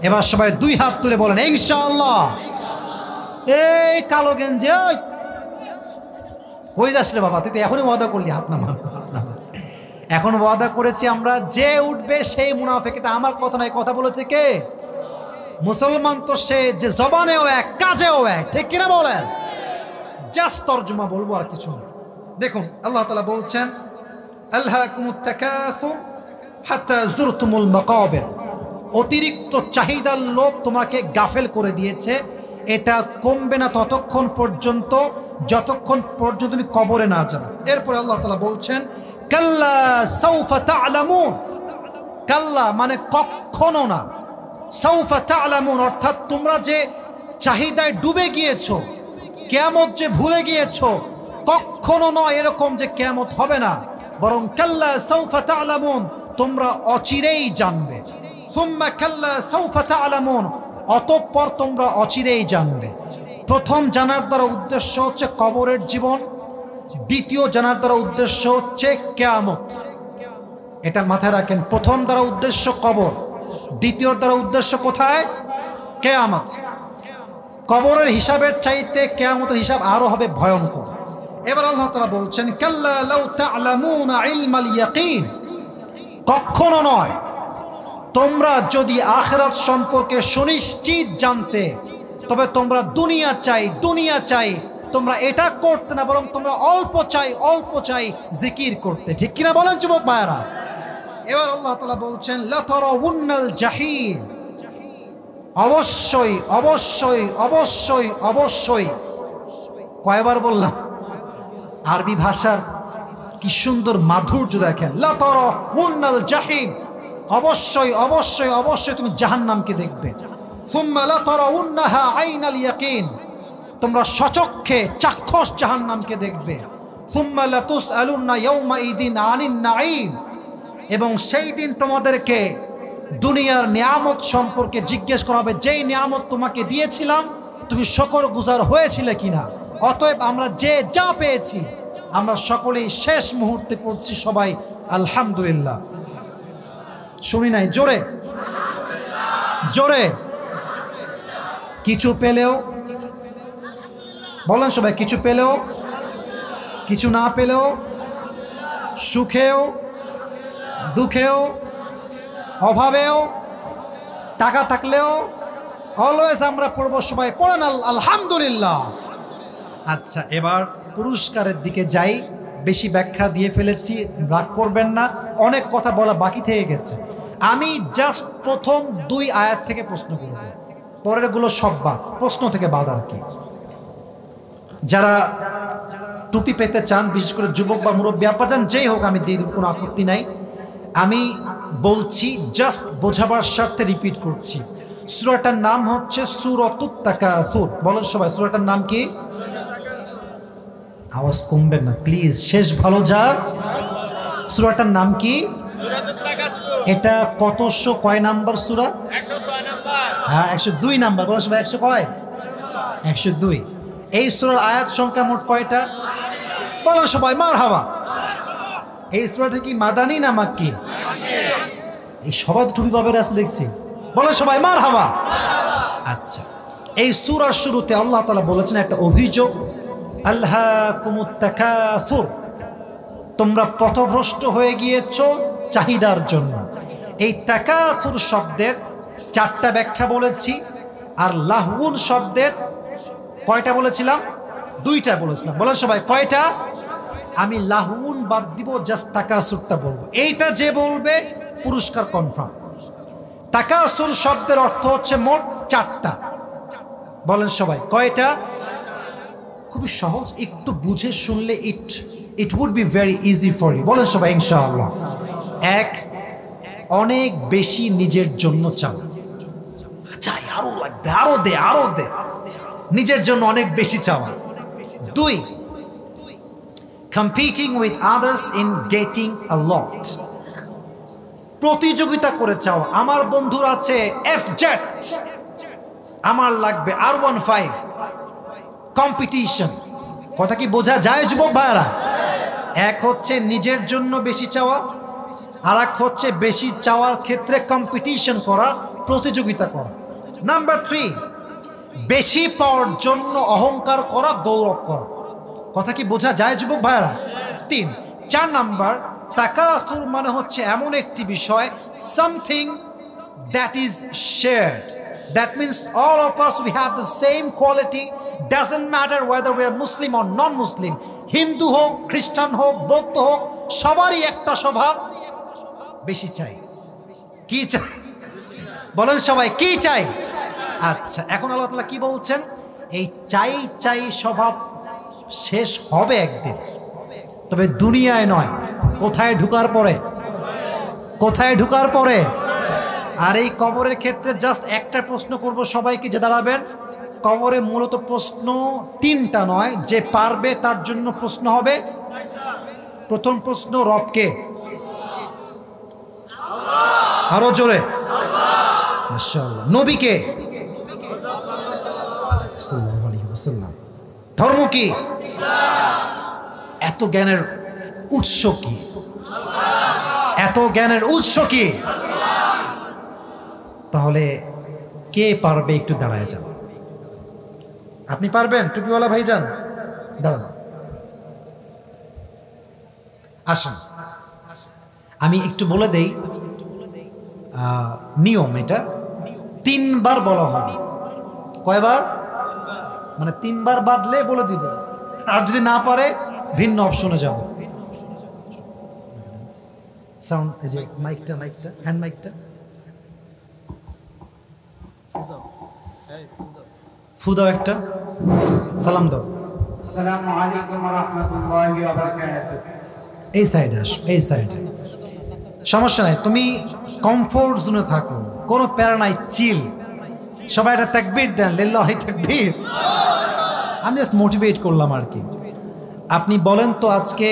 এবার সবাই 2 হাত তুলে বলেন ইনশাআল্লাহ। এই কালো গেঞ্জি, ওই কই যাস রে বাবা, তুই তো এখনই ওয়াদা করলি, হাত নামান, হাত নামান। এখন ওয়াদা করেছি আমরা, যে উঠবে সেই মুনাফিক। এটা আমার কথা নয়, কথা বলেছে কে? মুসলমান তো সে যে জবানেও এক, কাজেও এক, ঠিক কিনা বলেন? জাস্ট তর্জমা বলবো আর কিছু না। দেখুন আল্লাহ তাআলা বলছেন, আলহাকুমুত তাকাসুর হাত্তা যুরতুমুল মাকাবির, অতিরিক্ত চাহিদার লোভ তোমাকে গাফেল করে দিয়েছে, এটা কমবে না ততক্ষণ পর্যন্ত যতক্ষণ পর্যন্ত তুমি কবরে না যাবে। এরপরে আল্লাহ তাআলা বলছেন, কাল্লা সাউফা তা'লামুন, কাল্লা মানে কখনো না, সাউফা তা'লামুন অর্থাৎ তোমরা যে চাহিদায় ডুবে গিয়েছো, কিয়ামত যে ভুলে গিয়েছো, কখনো নয় এরকম যে কিয়ামত হবে না, বরং কাল্লা সাউফা তা'লামুন, তোমরা অচিরেই জানবে। সুম্মা কাল্লা সাউফা তা'লামুন, অতঃপর তোমরা অচিরেই জানবে। প্রথম জানার দ্বারা উদ্দেশ্য হচ্ছে কবরের জীবন, দ্বিতীয় জানার দ্বারা উদ্দেশ্য হচ্ছে কিয়ামত। এটা মাথায় রাখেন, প্রথম দ্বারা উদ্দেশ্য কবর, দ্বিতীয় দ্বারা উদ্দেশ্য কোথায়? কিয়ামত। কবরের হিসাবের চাইতে কিয়ামতের হিসাব আরো হবে ভয়ঙ্কর। এবার আল্লাহ তাআলা বলছেন, কাল্লা লাউ তা'লামুনা ইলমাল ইয়াকিন, কখনো নয়, তোমরা যদি আখিরাত সম্পর্কে সুনিশ্চিত জানতে, তবে তোমরা দুনিয়া চাই, দুনিয়া চাই, তোমরা এটা করতে না, বরং তোমরা অল্প চাই জিকির করতে, ঠিক কিনা বলেন যুবক ভাইরা? এবার আল্লাহ তাআলা বলছেন, লাতারাউন্নাল জাহিম, অবশ্যই অবশ্যই অবশ্যই অবশ্যই। কয়বার বললাম? আরবি ভাষার কি সুন্দর মাধুর্য দেখেন, লাতারাউন্নাল জাহিম, অবশ্যই অবশ্যই অবশ্যই তুমি জাহান্নামকে দেখবে। সুম্মা লাতারাউন্নাহা আইনাল ইয়াকিন, তোমরা সচক্ষে চাক্ষুষ জাহান্নামকে দেখবে। সুম্মা লাতুসআলুন্না ইয়াওমাইদিন আনিন নাঈম, এবং সেই দিন তোমাদেরকে দুনিয়ার নিয়ামত সম্পর্কে জিজ্ঞেস করা হবে, যেই নিয়ামত তোমাকে দিয়েছিলাম তুমি শুকরগুজার হয়েছিলে কিনা। অতএব আমরা যে যা পেয়েছি আমরা সকলেই শেষ মুহূর্তে পড়ছি সবাই আলহামদুলিল্লাহ। শুনি নাই, জোরে জোরে। কিছু পেলেও বলেন সবাই, কিছু পেলেও, কিছু না পেলেও, সুখেও দুঃখেও অভাবেও টাকা থাকলেও অলওয়েজ আমরা পড়ব সবাই, পড়েন আলহামদুলিল্লাহ। আচ্ছা, এবার পুরস্কারের দিকে যাই। বেশি ব্যাখ্যা দিয়ে ফেলেছি, রাগ করবেন না, অনেক কথা বলা বাকি থেকে গেছে। আমি জাস্ট প্রথম 2 আয়াত থেকে প্রশ্ন করব, পরেরগুলো সব বাদ, প্রশ্ন থেকে বাদ আর কি। যারা টুপি পেতে চান, বিশেষ করে যুবক বা মুরব্বী আব্বাজান যেই হোক, আমি দিয়ে দেব, কোনো আপত্তি নাই। আমি বলছি জাস্ট বোঝাবার স্বার্থে রিপিট করছি। সূরাটার নাম হচ্ছে সূরাতুত তাকাসুর। বলেন সবাই, সূরাটার নাম কি? আওয়াজ কমবেন না প্লিজ, শেষ ভালো যার। সূরাটার নাম কি? এটা কয় নাম্বার সূরা? 106 নাম্বার। হ্যাঁ, 102 নাম্বার। বলেন সবাই, 100 কয়? 102। এই সূরার আয়াত সংখ্যা মোট কয়টা? বলেন সবাই মারহাবা। এই সূরাটা কি মাদানী না মাক্কি? এই সবাই টুপি পাবেন আজকে দেখছি, বলেন সবাই মারহাবা। আচ্ছা, এই সূরার শুরুতে আল্লাহ তাআলা বলেছেন একটা অভিযোগ, আলহাকুমুত তাকাসুর, তোমরা পথভ্রষ্ট হয়ে গিয়েছো চাহিদার জন্য। এই তাকাসুর শব্দের 4টা ব্যাখ্যা বলেছি, আর লাহউন শব্দের কয়টা বলেছিলাম? 2টা বলেছিলাম। বলেন সবাই কয়টা? আমি লাহউন বাদ দিব, জাস্ট তাকাসুরটা বলবো। এইটা যে বলবে পুরস্কার কনফার্ম। তাকাসুর শব্দের অর্থ হচ্ছে মোট 4টা। বলেন সবাই কয়টা? খুবই সহজ, একটু বুঝে শুনলে it would be very easy for you. বলেন সবাই ইনশাআল্লাহ। 1, অনেক বেশি নিজের জন্য চাও, চাই আরো লাগবে, আরো দে, আরো দে, নিজের জন্য অনেক বেশি চাওয়া। 2, competing with others in getting a lot, প্রতিযোগিতা করে চাওয়া। আমার বন্ধুর আছে FZ, আমার লাগবে R15, কম্পিটিশন। কথা কি বোঝা যায় যুবক ভাইরা? এক হচ্ছে নিজের জন্য বেশি চাওয়া, আর এক হচ্ছে বেশি চাওয়ার ক্ষেত্রে কম্পিটিশন করা, প্রতিযোগিতা করা। নাম্বার 3, বেশি পাওয়ার জন্য অহংকার করা, গৌরব করা। কথা কি বোঝা যায় যুবক ভাইরা? 3, 4 নাম্বার, তাকাসুর মানে হচ্ছে এমন একটি বিষয়, something that is shared. That means all of us, we have the same quality. Doesn't matter whether we are Muslim or non-Muslim. Hindu হোক, খ্রিস্টান হোক, বৌদ্ধ হোক, সবারই একটা স্বভাব, বেশি চাই। কি চাই? বলেন সবাই কি চাই? আচ্ছা, এখন আল্লাহ তাআলা কি বলছেন? এই চাই চাই স্বভাব শেষ হবে একদিন, তবে দুনিয়ায় নয়। কোথায়? ঢুকার পরে। কোথায়? ঢুকার পরে। আর এই কবরের ক্ষেত্রে জাস্ট একটা প্রশ্ন করব সবাইকে, যে দাঁড়াবেন। কবরে মূলত প্রশ্ন 3টা নয়, যে পারবে তার জন্য প্রশ্ন হবে। প্রথম প্রশ্ন, রবকে? আরো জোরে। মাশাআল্লাহ। নবীকে? সাল্লাল্লাহু আলাইহি ওয়াসাল্লাম। ধর্ম কি? এত জ্ঞানের উৎস কি? এত জ্ঞানের উৎস কি? তাহলে কে পারবে? একটু দাঁড়ায় যান। আপনি পারবেন? টুপিওয়ালা ভাইজান দাঁড়ান, আসেন। আমি একটু বলে দেই নিয়ম। এটা 3 বার বলা হবে। কয়বার? মানে 3 বার বাদলে বলে দিব, আর যদি না পারে ভিন্ন অপশনে যাব। সাউন্ড, এই যে মাইকটা, হ্যান্ড মাইকটা ফু দাও একটা, সালাম দাও। আসসালামু আলাইকুম ওয়া রাহমাতুল্লাহি ওয়া বারাকাতুহু। এই সাইডে আসো, এই সাইডে। সমস্যা নাই, তুমি কমফোর্ট জোনে থাকো, কোনো প্যারা নাই, চিল। সবাই একটা তাকবীর দেন, লিল্লাহি তাকবীর। আমি জাস্ট মোটিভেট করলাম আর কি। আপনি বলেন তো আজকে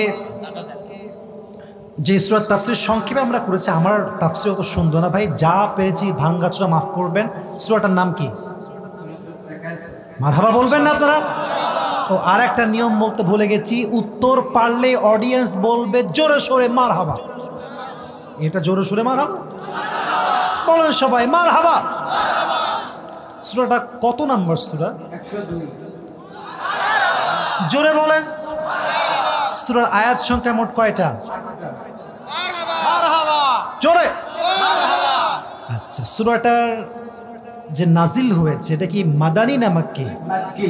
যে সূরা তাফসীর সংক্ষেপে আমরা করেছি, আমার তাফসীর অত সুন্দর না ভাই, যা পেরেছি ভাঙ্গাচোরা মাফ করবেন। সূরাটার নাম কি? মারহাবা বলবেন না আপনারা? ও আর একটা নিয়ম বলতে ভুলে গেছি, উত্তর পারলে অডিয়েন্স বলবে জোরে সোরে মারহাবা। এটা জোরে সোরে মারহাবা বলেন সবাই, মারহাবা। সূরাটা কত নম্বর সূরা? 102। জোরে বলেন। সূরার আয়াত সংখ্যা মোট কয়টা? জোরে। আচ্ছা, সূরাটার যে নাজিল হয়েছে এটা কি মাদানী না মাক্কি? মাক্কি।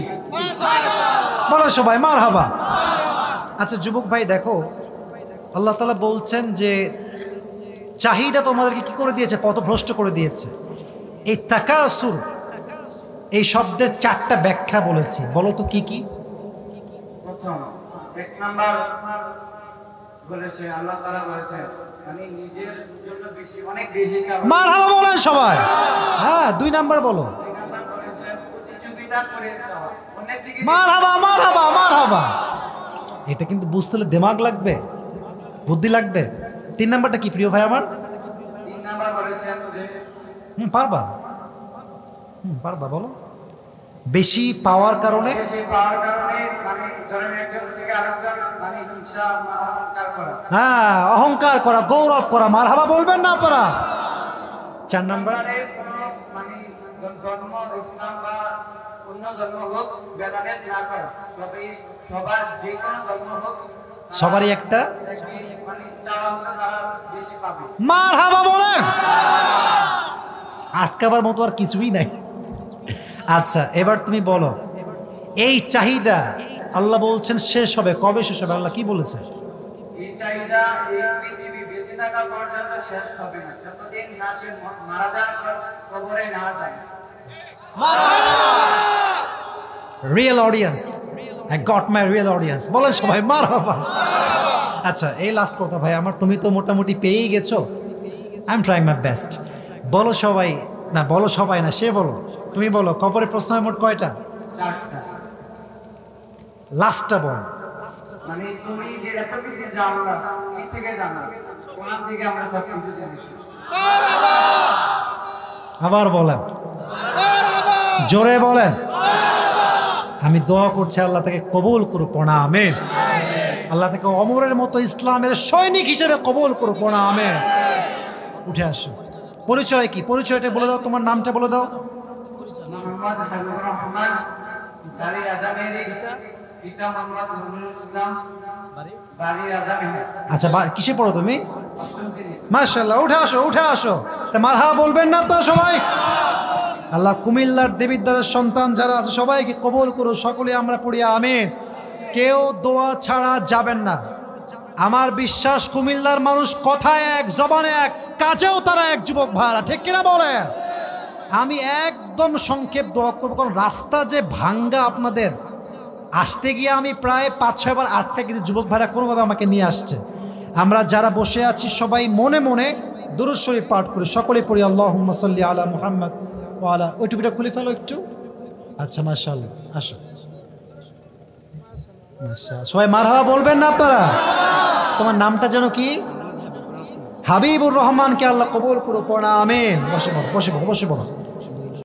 বলো সবাই মারহাবা। আচ্ছা যুবক ভাই দেখো, আল্লাহ তাআলা বলছেন যে চাহিদা তোমাদেরকে কি করে দিয়েছে? পথভ্রষ্ট করে দিয়েছে। এই তাকাসুর এই শব্দের 4টা ব্যাখ্যা বলেছি, বলো তো কি কি? প্রথম, 1 নাম্বার বলেছে আল্লাহ তাআলা বলেছেন মানে নিজের জন্য বেশি অনেক বেশি চাওয়া। মারহাবা বলেন সবাই। হ্যাঁ 2 নাম্বার বলো। 2 নাম্বার বলেছেন প্রতিযোগিতা করে চাওয়া। অনেক দিকে মারহাবা মারহাবা মারহাবা। এটা কিন্তু বুঝতে হলে দিমাগ লাগবে, বুদ্ধি লাগবে। 3 নাম্বারটা কি প্রিয় ভাই আমার? 3 নাম্বার বলেছেন যে পারবা পারবা বলো। বেশি পাওয়ার কারণে, বেশি পাওয়ার কারণে মানে ধরেন একজন থেকে আরেকজন মানে হিংসা অহংকার করা। হ্যাঁ অহংকার করা, গৌরব করা। মারহাবা বলবেন না আপনারা? 4 নাম্বার মানে কোনো মানে ধর্ম ইসলাম বা অন্য ধর্ম হোক ভেদাভেদ না করা। সবার যে কোনো ধর্ম হোক সবারই একটা মানে চাওয়াটা তারা বেশি পাবে। মারহাবা বলেন। আটকাবার মতো আর কিছুই নাই। আচ্ছা এবার তুমি বলো, এই চাহিদা আল্লাহ বলছেন শেষ হবে, কবে শেষ হবে? আল্লাহ কি বলেছে? এই চাহিদা এই পৃথিবী বেঁচে থাকা পর্যন্ত শেষ হবে না, যতদিন না সে মারা যাওয়ার পর কবরে না যায়। Real audience, I got my real audience. বলেন সবাই মারহাবা। আচ্ছা এই লাস্ট কথা ভাই আমার, তুমি তো মোটামুটি পেয়েই গেছো। I am trying my best. বলো সবাই, না বলো সবাই না, সে বলো, তুমি বলো কবরের প্রশ্ন মোট কয়টা? 4টা। লাস্টটা বলো। মানে তুমি যে এত কিছু জানো না, কি থেকে জানো? কোরআন থেকে আমরা সব কিছু জানি। আবার বলেন, জোরে বলেন। আমি দোয়া করছি আল্লাহ তাকে কবুল করুক, পড়া আমিন। আল্লাহ তাকে অমরের মতো ইসলামের সৈনিক হিসেবে কবুল করুক, পড়া আমিন। উঠে আসো। পরিচয় কি? পরিচয়টা বলে দাও, তোমার নামটা বলে দাও। মোহাম্মদ হাবিবুর রহমান, বাড়ি আজামেরি, পিতা মোহাম্মদ নুরুল ইসলাম, বাড়ি আজামেরি। আচ্ছা কিসে পড়ো তুমি? 8ম শ্রেণী। মাশাআল্লাহ, উঠে আসো উঠে আসো। মারহাবা বলবেন না আপনারা সবাই? আল্লাহ কুমিল্লার দেবিদ্বারের সন্তান যারা আছে সবাইকে কবুল করুন, সকলে আমরা পড়ি আমিন। কেউ দোয়া ছাড়া যাবেন না। আমার বিশ্বাস কুমিল্লার মানুষ কথায় এক, জবানে এক, কাজেও তারা এক। যুবক ভাইরা ঠিক কিনা বলেন? আমি একদম সংক্ষেপ দোয়া করবো, কারণ রাস্তা যে ভাঙ্গা আপনাদের, আসতে গিয়ে আমি প্রায় 5-6 বার আটকে, কিন্তু যুবক ভাইরা কোনোভাবে আমাকে নিয়ে আসছে। আমরা যারা বসে আছি সবাই মনে মনে দুরূদ শরীফ পাঠ করি, সকলে পড়ি আল্লাহুম্মা সাল্লি আলা মুহাম্মদ ওয়া আলা। ওই টুপিটা খুলে ফেলো একটু। আচ্ছা মাশাআল্লাহ, আসো। মাশাআল্লাহ, সবাই মারহাবা বলবেন না আপনারা? তোমার নামটা যেন কি? হাবিবুর রহমানকে আল্লাহ কবুল করুক, পড়া আমিন। বসে বলো বসে বলো বসে বলো।